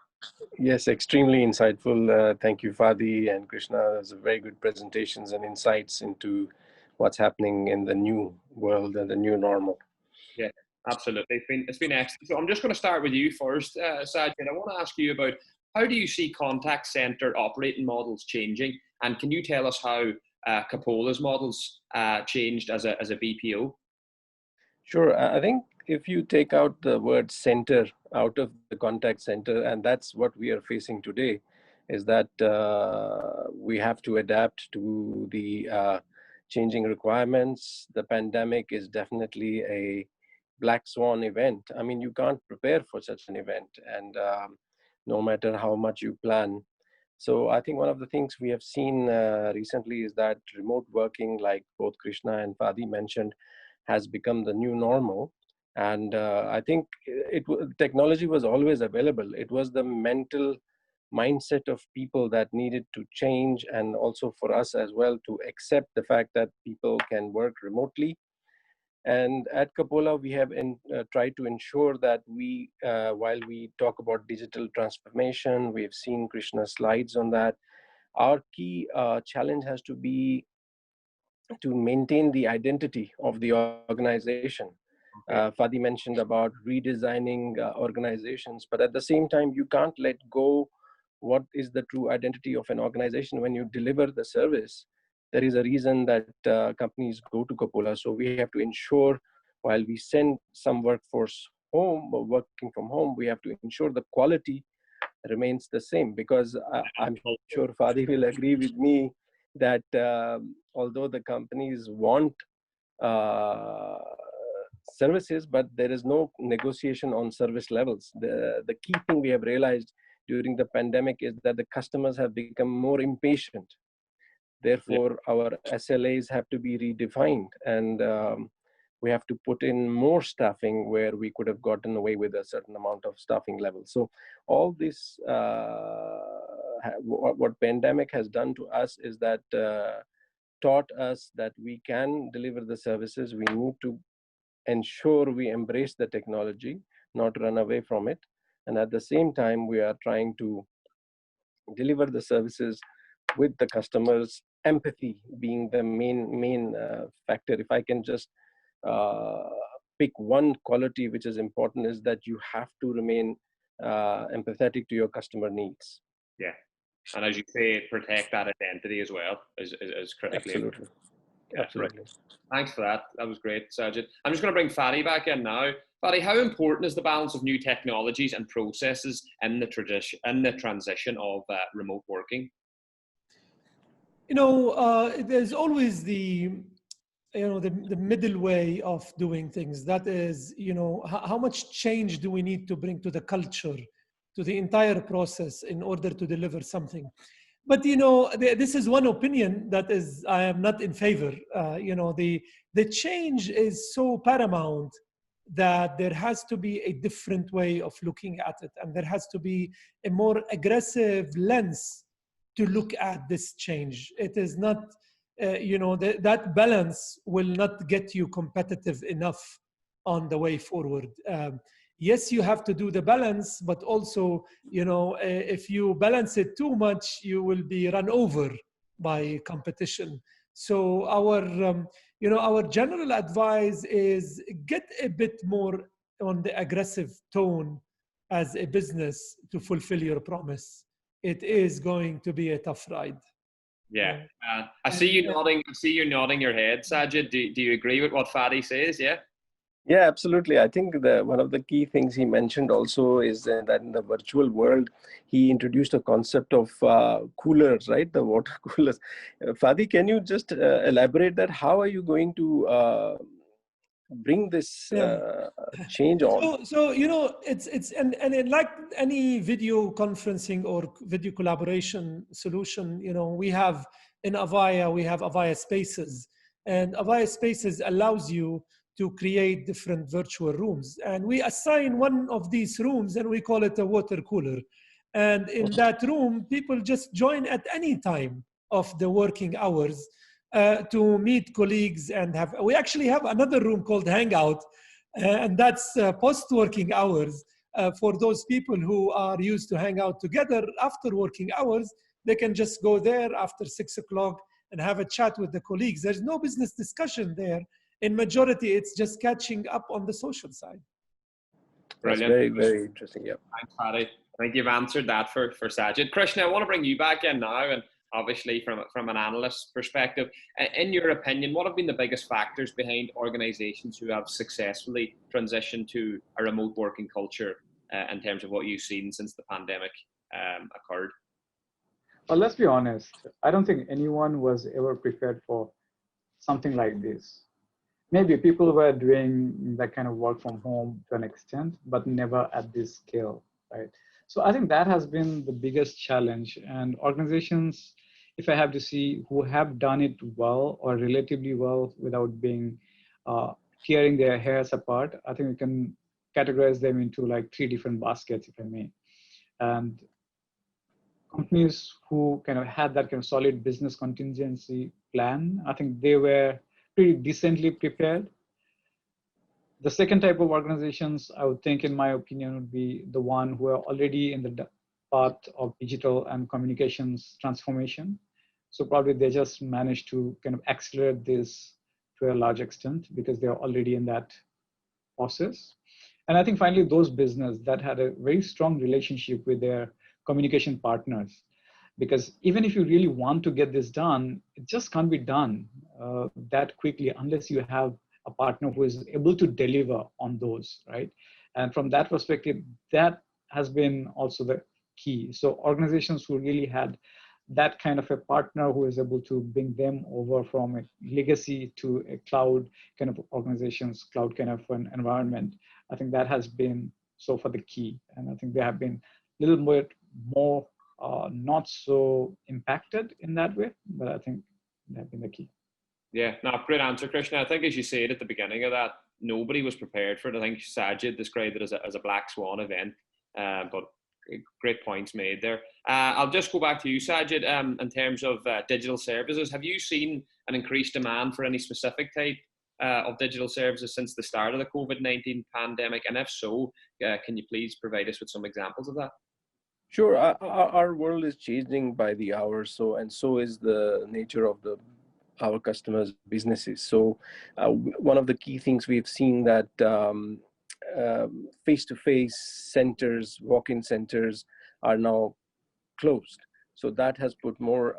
Yes, extremely insightful. Thank you, Fadi and Krishna. Those are very good presentations and insights into what's happening in the new world and the new normal. Yeah, absolutely. It's been excellent. So I'm just going to start with you first, Sajid. I want to ask you about, how do you see contact center operating models changing? And can you tell us how Capola's models changed as a BPO? Sure. I think if you take out the word center out of the contact center, and that's what we are facing today, is that we have to adapt to the changing requirements. The pandemic is definitely a black swan event. I mean, you can't prepare for such an event, and no matter how much you plan. So I think one of the things we have seen recently is that remote working, like both Krishna and Fadi mentioned, has become the new normal. And I think technology was always available. It was the mental mindset of people that needed to change, and also for us as well to accept the fact that people can work remotely. And at Capola, we have tried to ensure that we, while we talk about digital transformation, we've seen Krishna's slides on that. Our key challenge has to be to maintain the identity of the organization. Fadi mentioned about redesigning organizations, but at the same time, you can't let go what is the true identity of an organization. When you deliver the service, there is a reason that companies go to Capola. So we have to ensure, while we send some workforce home or working from home, we have to ensure the quality remains the same, because I'm sure Fadi will agree with me that although the companies want services, but there is no negotiation on service levels. The key thing we have realized during the pandemic is that the customers have become more impatient. Therefore, our SLAs have to be redefined, and we have to put in more staffing where we could have gotten away with a certain amount of staffing level. So all this, what pandemic has done to us is that taught us that we can deliver the services. We need to ensure we embrace the technology, not run away from it. And at the same time, we are trying to deliver the services with the customers, empathy being the main factor. If I can just pick one quality which is important, is that you have to remain empathetic to your customer needs. Yeah, and as you say, protect that identity as well is critically Absolutely. Yeah, Absolutely. right. Thanks for that. That was great, Sajid. I'm just going to bring Fadi back in now. Fadi, how important is the balance of new technologies and processes in the transition of remote working? There's always the middle way of doing things. That is, how much change do we need to bring to the culture, to the entire process in order to deliver something? But this is one opinion that is I am not in favor. The change is so paramount that there has to be a different way of looking at it, and there has to be a more aggressive lens to look at this change. It is not, that balance will not get you competitive enough on the way forward. Yes, you have to do the balance, but also, if you balance it too much, you will be run over by competition. So our general advice is get a bit more on the aggressive tone as a business to fulfill your promise. It is going to be a tough ride. Yeah, I see you nodding. I see you nodding your head, Sajid. Do you agree with what Fadi says? Yeah. Yeah, absolutely. I think one of the key things he mentioned also is that in the virtual world, he introduced a concept of coolers, right? The water coolers. Fadi, can you just elaborate that? How are you going to bring this change on? So it's and like any video conferencing or video collaboration solution, we have in Avaya, we have Avaya Spaces, and Avaya Spaces allows you to create different virtual rooms, and we assign one of these rooms and we call it a water cooler. And in that room, people just join at any time of the working hours to meet colleagues and we actually have another room called Hangout, and that's post-working hours. For those people who are used to hang out together after working hours, they can just go there after 6 o'clock and have a chat with the colleagues. There's no business discussion there. In majority, it's just catching up on the social side. That's Brilliant. very, very interesting. Yeah. Thanks, Fadi. I think you've answered that for Sajid. Krishna, I want to bring you back in now, and obviously from an analyst perspective. In your opinion, what have been the biggest factors behind organizations who have successfully transitioned to a remote working culture in terms of what you've seen since the pandemic occurred? Well, let's be honest. I don't think anyone was ever prepared for something like this. maybe people were doing that kind of work from home to an extent, but never at this scale, right? So I think that has been the biggest challenge. And organizations, if I have to see who have done it well or relatively well without being tearing their hairs apart, I think we can categorize them into like 3 different baskets, if I may. And companies who kind of had that kind of solid business contingency plan, I think they were pretty decently prepared. The second type of organizations, I would think, in my opinion, would be the one who are already in the path of digital and communications transformation. So probably they just managed to kind of accelerate this to a large extent because they're already in that process. And I think finally, those businesses that had a very strong relationship with their communication partners, because even if you really want to get this done, it just can't be done that quickly unless you have a partner who is able to deliver on those, right? And from that perspective, that has been also the key. So organizations who really had that kind of a partner who is able to bring them over from a legacy to a cloud kind of organizations, cloud kind of an environment, I think that has been so far the key. And I think they have been a little bit more not so impacted in that way, but I think that has been the key. Yeah, no, great answer, Krishna. I think as you said at the beginning of that, nobody was prepared for it. I think Sajid described it as a black swan event, but great points made there. I'll just go back to you, Sajid, in terms of digital services. Have you seen an increased demand for any specific type of digital services since the start of the COVID-19 pandemic? And if so, can you please provide us with some examples of that? Sure. Our world is changing by the hour, so is the nature of our customers' businesses. So one of the key things we've seen that face-to-face centers, walk-in centers are now closed. So that has put more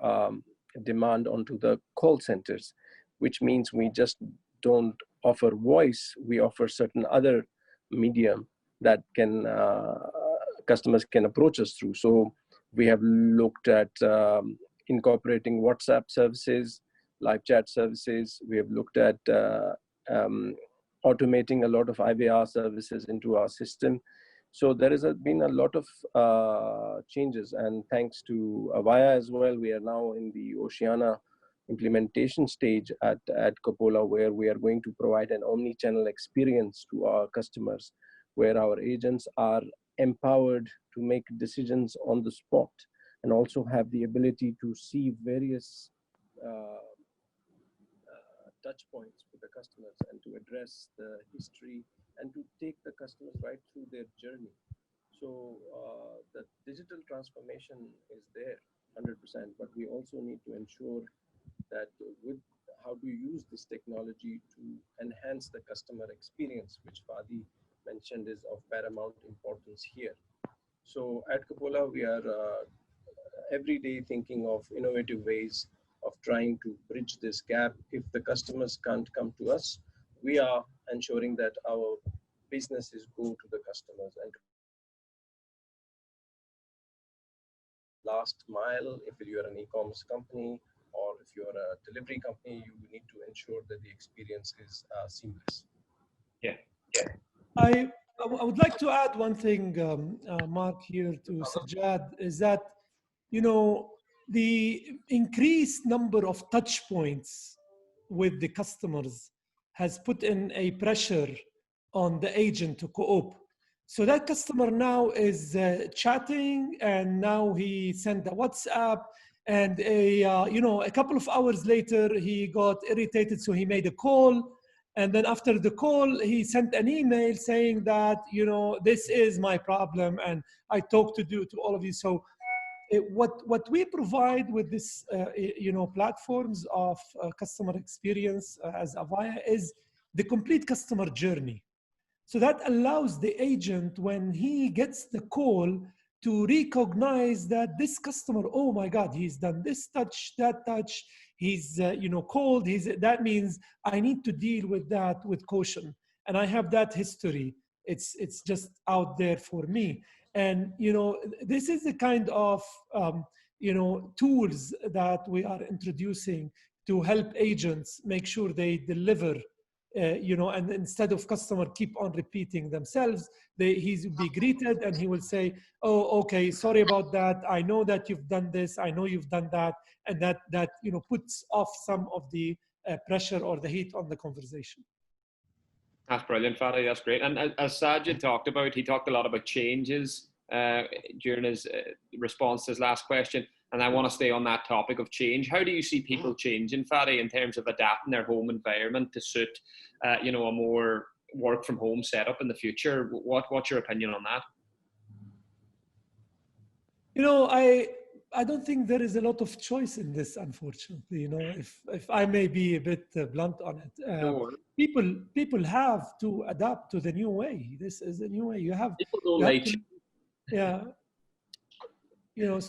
demand onto the call centers, which means we just don't offer voice, we offer certain other medium that can customers can approach us through. So we have looked at incorporating WhatsApp services, live chat services. We have looked at automating a lot of AVAYA services into our system. So there has been a lot of changes, and thanks to AVAYA as well, we are now in the Oceania implementation stage at Coppola, where we are going to provide an omni-channel experience to our customers, where our agents are empowered to make decisions on the spot and also have the ability to see various touch points with the customers and to address the history and to take the customers right through their journey. So the digital transformation is there 100%, but we also need to ensure that with how to use this technology to enhance the customer experience, which Fadi mentioned is of paramount importance here. So at Coppola, we are every day thinking of innovative ways of trying to bridge this gap. If the customers can't come to us, we are ensuring that our businesses go to the customers. And last mile, if you're an e-commerce company or if you're a delivery company, you need to ensure that the experience is seamless. Yeah. I would like to add one thing, Mark, here to Sajjad, is that, you know, the increased number of touch points with the customers has put in a pressure on the agent to co-op. So that customer now is chatting, and now he sent a WhatsApp, and a couple of hours later he got irritated, so he made a call. And then after the call, he sent an email saying that, this is my problem, and I talked to all of you. So what we provide with this, platforms of customer experience as AVAYA is the complete customer journey. So that allows the agent, when he gets the call, to recognize that this customer, oh my God, he's done this touch, that touch, he's called, that means I need to deal with that with caution. And I have that history. It's just out there for me. And this is the kind of tools that we are introducing to help agents make sure they deliver and instead of customer keep on repeating themselves, he's be greeted and he will say, oh, okay, sorry about that. I know that you've done this. I know you've done that. And that puts off some of the pressure or the heat on the conversation. That's brilliant, Fadi. That's great. And as Sajid talked about, he talked a lot about changes during his response to his last question. And I want to stay on that topic of change. How do you see people changing, Fadi, in terms of adapting their home environment to suit, a more work from home setup in the future? What's your opinion on that? I don't think there is a lot of choice in this, unfortunately. If I may be a bit blunt on it, Sure. people have to adapt to the new way. This is a new way. People don't like change. Yeah. The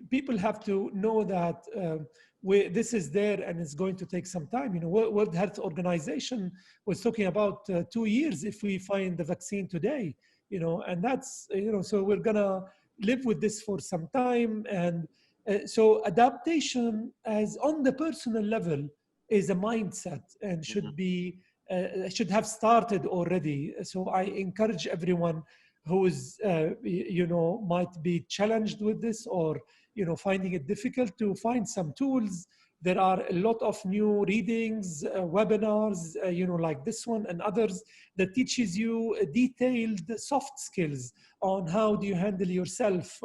people have to know that this is there and it's going to take some time. World Health Organization was talking about 2 years if we find the vaccine today, and that's, so we're gonna live with this for some time. And so adaptation as on the personal level is a mindset and should be, should have started already. So I encourage everyone who is, might be challenged with this or, finding it difficult to find some tools. There are a lot of new readings, webinars, like this one and others that teaches you detailed soft skills on how do you handle yourself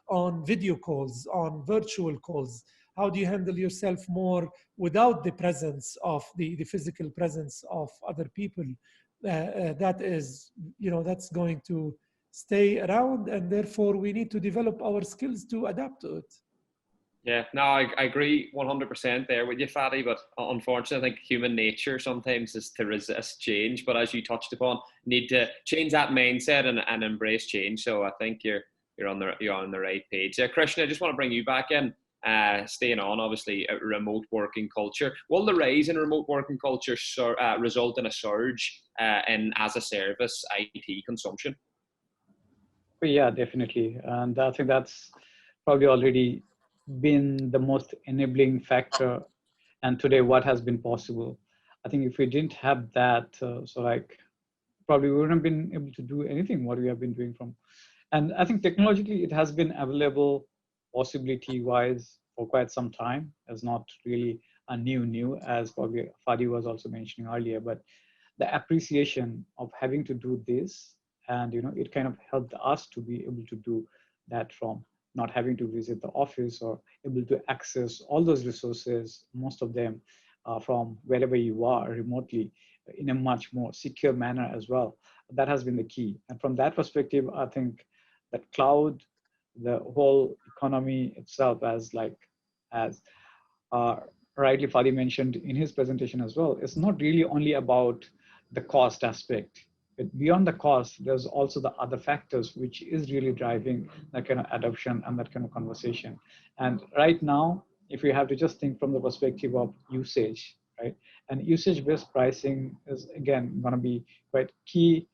on video calls, on virtual calls. How do you handle yourself more without the presence of the physical presence of other people? That is, that's going to stay around, and therefore we need to develop our skills to adapt to it. Yeah, no, I agree 100% there with you, Fadi, but unfortunately I think human nature sometimes is to resist change, but as you touched upon, need to change that mindset and embrace change. So I think you're on the right page. Krishna, I just want to bring you back in, staying on, obviously, a remote working culture. Will the rise in remote working culture result in a surge in as-a-service IT consumption? Yeah, definitely. And I think that's probably already been the most enabling factor. And today, what has been possible? I think if we didn't have that, probably we wouldn't have been able to do anything what we have been doing from. And I think technologically, it has been available possibility-wise for quite some time. It's not really a new, as probably Fadi was also mentioning earlier, but the appreciation of having to do this, and it kind of helped us to be able to do that from not having to visit the office or able to access all those resources, most of them from wherever you are remotely in a much more secure manner as well. That has been the key. And from that perspective, I think that cloud, the whole economy itself, as rightly Fadi mentioned in his presentation as well, it's not really only about the cost aspect. But beyond the cost, there's also the other factors which is really driving that kind of adoption and that kind of conversation. And right now, if we have to just think from the perspective of usage, right? And usage-based pricing is again going to be quite key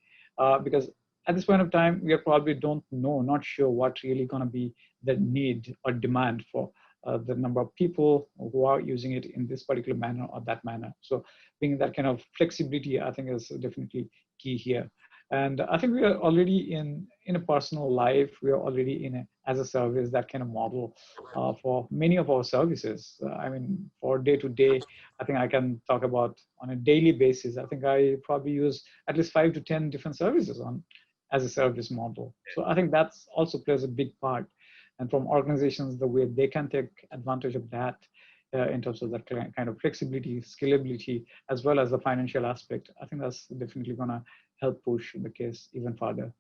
because at this point of time, we probably not sure what really going to be the need or demand for the number of people who are using it in this particular manner or that manner. So being that kind of flexibility, I think is definitely key here. And I think we are already in a personal life, we are already in as a service, that kind of model for many of our services. I mean, for day to day, I think I can talk about on a daily basis. I think I probably use at least 5 to 10 different services as a service model. So I think that's also plays a big part. And from organizations, the way they can take advantage of that in terms of that kind of flexibility, scalability, as well as the financial aspect, I think that's definitely going to help push the case even further.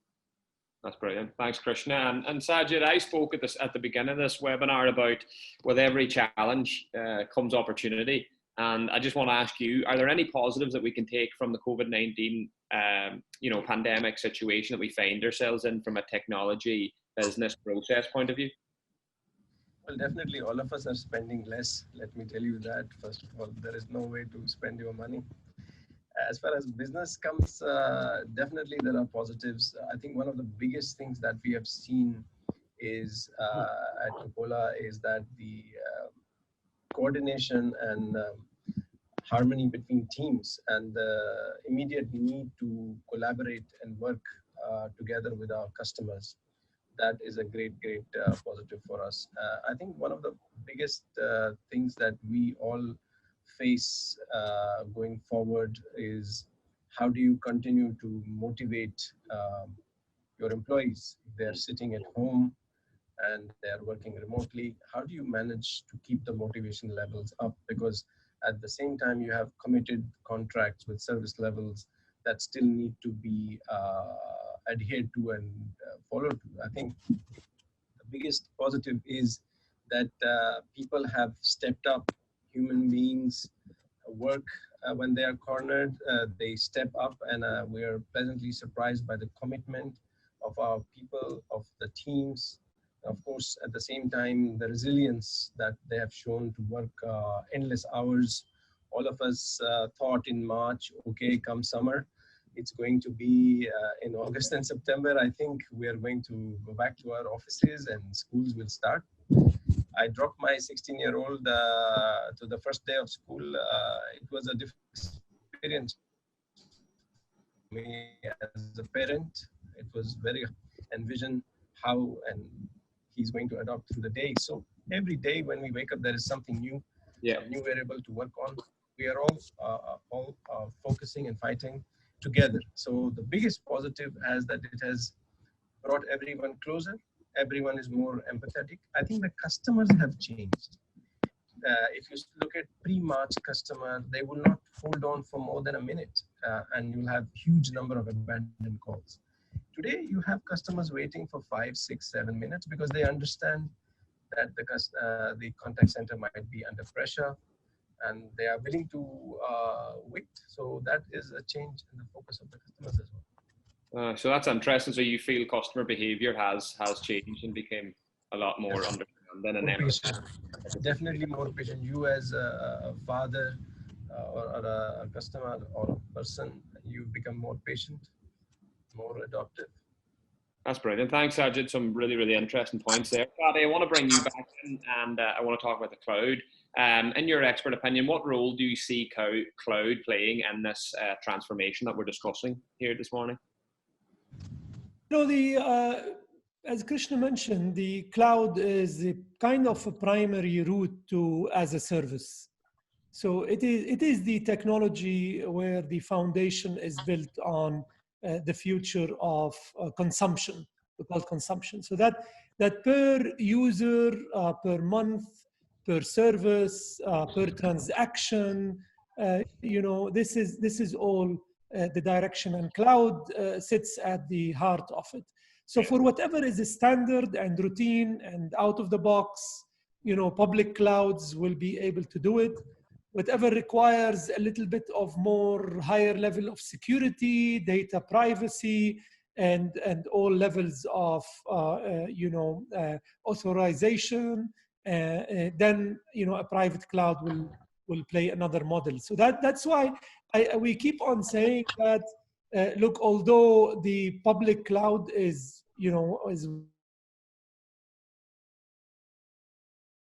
That's brilliant. Thanks, Krishna. And Sajid, I spoke at the beginning of this webinar about with every challenge comes opportunity. And I just want to ask you, are there any positives that we can take from the COVID-19 pandemic situation that we find ourselves in from a technology business process point of view? Well, definitely all of us are spending less. Let me tell you that. First of all, there is no way to spend your money. As far as business comes, definitely there are positives. I think one of the biggest things that we have seen is at Coca-Cola is that coordination and harmony between teams and the immediate need to collaborate and work together with our customers. That is a great positive for us. I think one of the biggest things that we all face going forward is how do you continue to motivate your employees? They're sitting at home and they're working remotely. How do you manage to keep the motivation levels up? Because at the same time, you have committed contracts with service levels that still need to be adhered to and followed to. I think the biggest positive is that people have stepped up. Human beings work when they are cornered, they step up, and we are pleasantly surprised by the commitment of our people, of the teams. Of course, at the same time, the resilience that they have shown to work endless hours. All of us thought in March, okay, come summer, it's going to be in August and September. I think we are going to go back to our offices and schools will start. I dropped my 16-year-old to the first day of school. It was a different experience for me as a parent. It was very envision how and he's going to adopt through the day. So every day when we wake up, there is something new, some new variable to work on. We are all focusing and fighting together. So the biggest positive is that it has brought everyone closer. Everyone is more empathetic. I think the customers have changed. If you look at pre-March customer, they will not hold on for more than a minute and you'll have huge number of abandoned calls. Today, you have customers waiting for 5, 6, 7 minutes because they understand that the contact center might be under pressure and they are willing to wait. So that is a change in the focus of the customers as well. So that's interesting. So you feel customer behavior has changed and became a lot more understanding and patient. Definitely more patient. You as a father or a customer or a person, you become more patient, more adaptive. That's brilliant. Thanks, Sajid. Some really interesting points there. Fadi, I want to bring you back in and I want to talk about the cloud. In your expert opinion, what role do you see cloud playing in this transformation that we're discussing here this morning? You know, as Krishna mentioned, the cloud is a kind of a primary route to as a service. So it is the technology where the foundation is built on the future of consumption, we call consumption. So that per user, per month, per service, per transaction, you know, this is all the direction, and cloud sits at the heart of it. So for whatever is a standard and routine and out of the box, you know, public clouds will be able to do it. Whatever requires a little bit of more higher level of security, data privacy, and all levels of you know, authorization, then you know, a private cloud will play another model. So that's why we keep on saying that look, although the public cloud is, you know,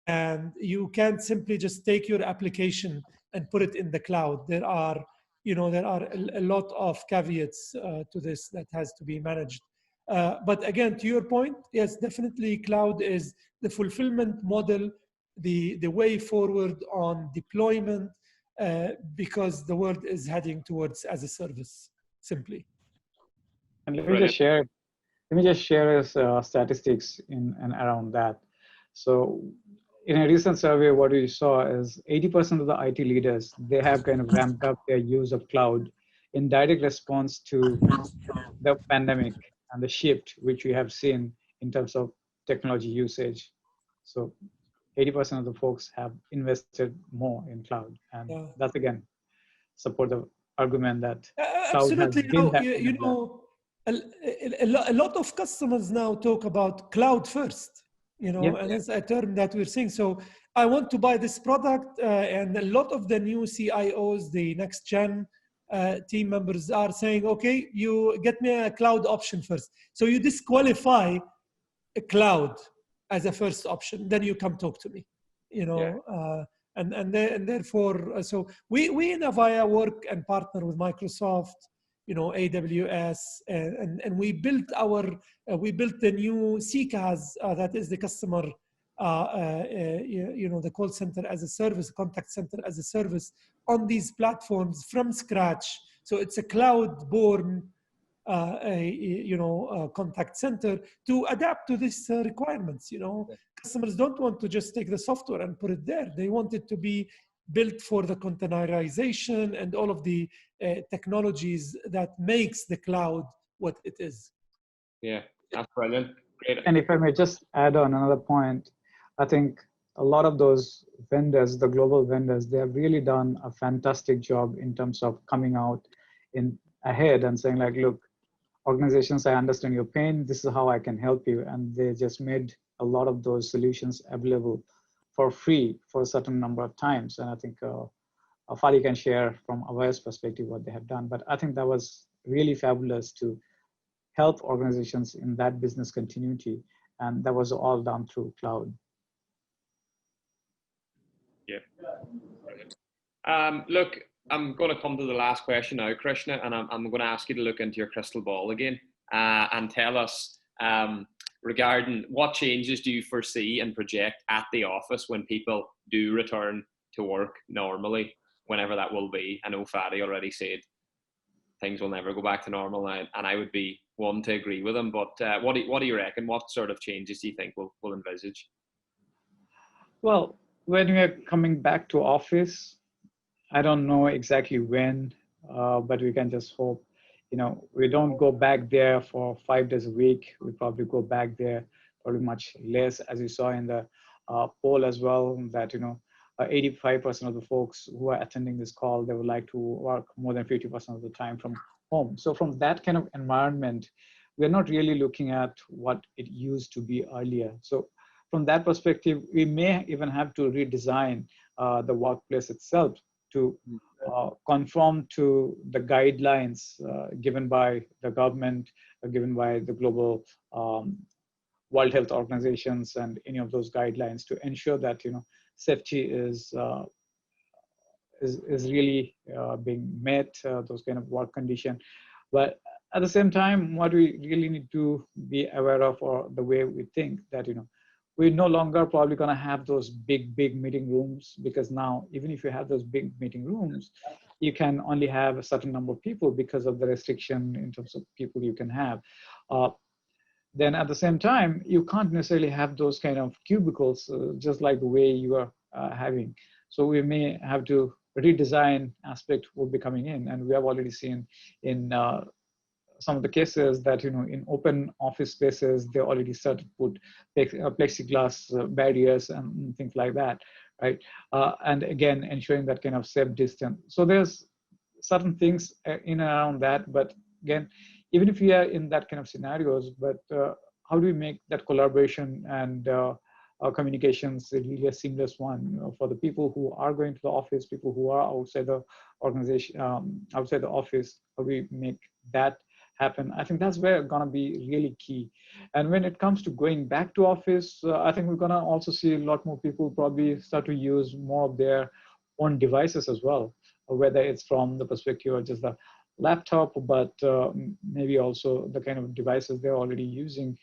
and you can't simply just take your application and put it in the cloud. There are, you know, a lot of caveats to this that has to be managed. But again, to your point, yes, definitely cloud is the fulfillment model, the way forward on deployment, because the world is heading towards as a service, simply. And let me just share statistics in and around that. So in a recent survey, what we saw is 80% of the IT leaders, they have kind of ramped up their use of cloud in direct response to the pandemic and the shift which we have seen in terms of technology usage. So 80% of the folks have invested more in cloud. And that's, again, support the argument that absolutely. You know, a lot of customers now talk about cloud first. You know, and it's a term that we're seeing. So I want to buy this product, and a lot of the new CIOs, the next gen team members are saying, okay, you get me a cloud option first. So you disqualify a cloud as a first option, then you come talk to me, you know, and therefore, so we in Avaya work and partner with Microsoft, AWS, and we built the new CCaaS, that is the customer, the call center as a service, contact center as a service, on these platforms from scratch. So it's a cloud-born contact center to adapt to these requirements. Customers don't want to just take the software and put it there. They want it to be built for the containerization and all of the technologies that makes the cloud what it is. Yeah, that's brilliant. Great. And if I may just add on another point, I think a lot of those vendors, the global vendors, they have really done a fantastic job in terms of coming out ahead and saying like, look, organizations, I understand your pain. This is how I can help you. And they just made a lot of those solutions available for free for a certain number of times. And I think Fadi can share from Avaya's perspective what they have done. But I think that was really fabulous to help organizations in that business continuity. And that was all done through cloud. Yeah. Look, I'm going to come to the last question now, Krishna, and I'm going to ask you to look into your crystal ball again and tell us regarding what changes do you foresee and project at the office when people do return to work normally, whenever that will be. I know Fadi already said things will never go back to normal, and I would be one to agree with him. But what do you reckon? What sort of changes do you think we'll envisage? Well, when we are coming back to office, I don't know exactly when, but we can just hope, we don't go back there for 5 days a week. We probably go back there probably much less, as you saw in the poll as well, that, 85% of the folks who are attending this call, they would like to work more than 50% of the time from home. So from that kind of environment, we're not really looking at what it used to be earlier. So from that perspective, we may even have to redesign the workplace itself to conform to the guidelines given by the government, given by the global World Health Organizations, and any of those guidelines to ensure that safety is really being met, those kind of work condition. But at the same time, what we really need to be aware of, or the way we think that we're no longer probably going to have those big meeting rooms, because now even if you have those big meeting rooms, you can only have a certain number of people because of the restriction in terms of people you can have. Then at the same time, you can't necessarily have those kind of cubicles just like the way you are having. So we may have to redesign aspect will be coming in, and we have already seen in some of the cases that in open office spaces they already started to put plexiglass barriers and things like that, right? And again, ensuring that kind of safe distance. So there's certain things in and around that, but again, even if we are in that kind of scenarios, but how do we make that collaboration and communications really a seamless one for the people who are going to the office, people who are outside the organization, outside the office? How do we make that happen? I think that's where it's going to be really key. And when it comes to going back to office, I think we're going to also see a lot more people probably start to use more of their own devices as well, whether it's from the perspective of just the laptop, but maybe also the kind of devices they're already using,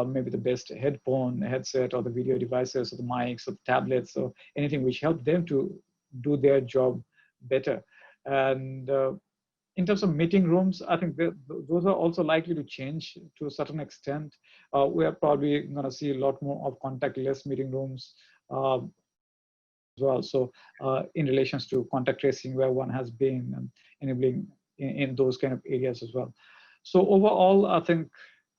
maybe the best headset, or the video devices, or the mics, or the tablets, or anything which help them to do their job better. And in terms of meeting rooms, I think those are also likely to change to a certain extent. We are probably going to see a lot more of contactless meeting rooms as well. So in relations to contact tracing, where one has been, and enabling in those kind of areas as well. So overall, I think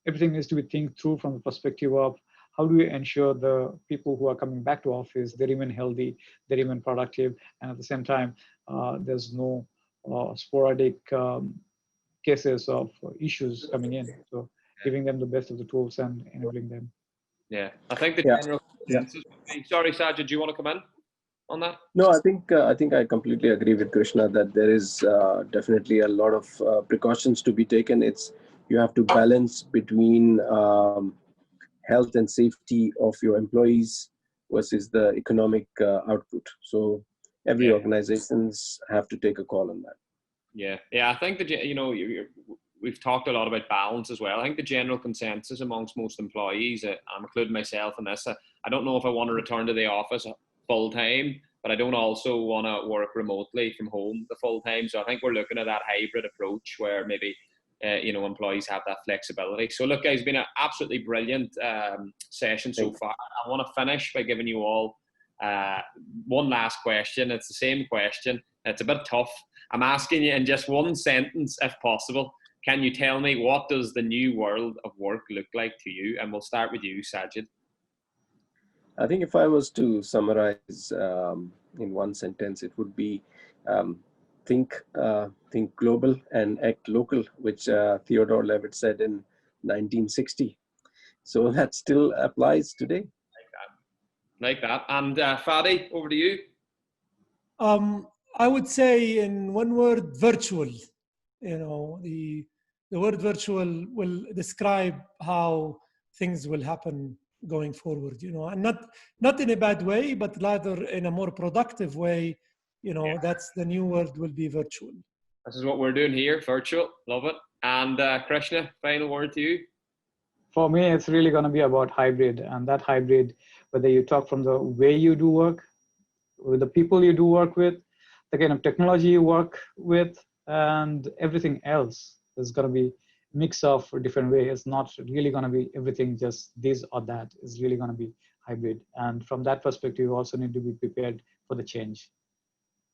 everything needs to be think through from the perspective of how do we ensure the people who are coming back to office, they remain healthy, they remain productive, and at the same time, there's no sporadic cases of issues coming in. So giving them the best of the tools and enabling them. Yeah, I think the general consensus would be, sorry, Sajid, do you want to come in on that? No, I think I completely agree with Krishna that there is definitely a lot of precautions to be taken. You have to balance between health and safety of your employees, versus the economic output. So every Yeah. organizations have to take a call on that. Yeah, yeah. I think that, you know, we've talked a lot about balance as well. I think the general consensus amongst most employees, I'm including myself in this, I don't know if I want to return to the office full time, but I don't also want to work remotely from home the full time. So I think we're looking at that hybrid approach where maybe you know, employees have that flexibility. So look, guys, it's been an absolutely brilliant session so far. I want to finish by giving you all one last question. It's the same question. It's a bit tough. I'm asking you in just one sentence, if possible. Can you tell me, what does the new world of work look like to you? And we'll start with you, Sajid. I think if I was to summarize in one sentence, it would be think global and act local, which Theodore Levitt said in 1960. So that still applies today. Like that. And Fadi, over to you. I would say in one word, virtual. You know, the word virtual will describe how things will happen going forward, you know, and not in a bad way, but rather in a more productive way. You know, that's the new word, will be virtual. This is what we're doing here, virtual. Love it. And Krishna, final word to you. For me, it's really going to be about hybrid, and that hybrid, whether you talk from the way you do work, with the people you do work with, the kind of technology you work with, and everything else is going to be mix of a different way. It's not really going to be everything just this or that. It's really going to be hybrid. And from that perspective, you also need to be prepared for the change.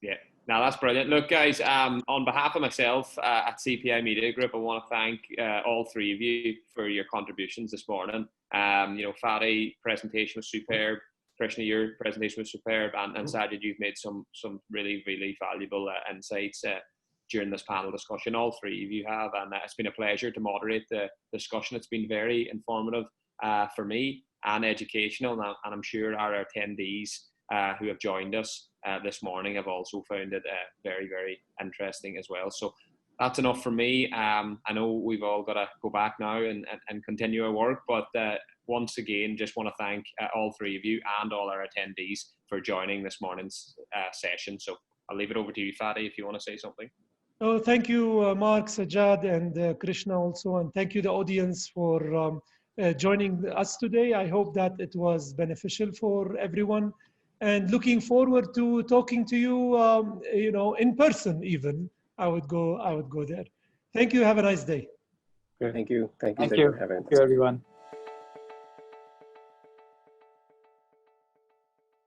Yeah, now that's brilliant. Look, guys, on behalf of myself at CPI Media Group, I want to thank all three of you for your contributions this morning. You know, Fadi, presentation was superb. Krishna, your presentation was superb, and Sajid, you've made some really, really valuable insights during this panel discussion. All three of you have, and it's been a pleasure to moderate the discussion. It's been very informative for me and educational, and I'm sure our attendees who have joined us this morning have also found it very, very interesting as well. So that's enough for me. I know we've all got to go back now and continue our work, but once again, just want to thank all three of you and all our attendees for joining this morning's session. So I'll leave it over to you, Fadi, if you want to say something. Oh, thank you, Mark, Sajad, and Krishna also, and thank you, the audience, for joining us today. I hope that it was beneficial for everyone, and looking forward to talking to you, you know, in person. Even I would go there. Thank you. Have a nice day. Thank you. Thank you. Thank you, everyone.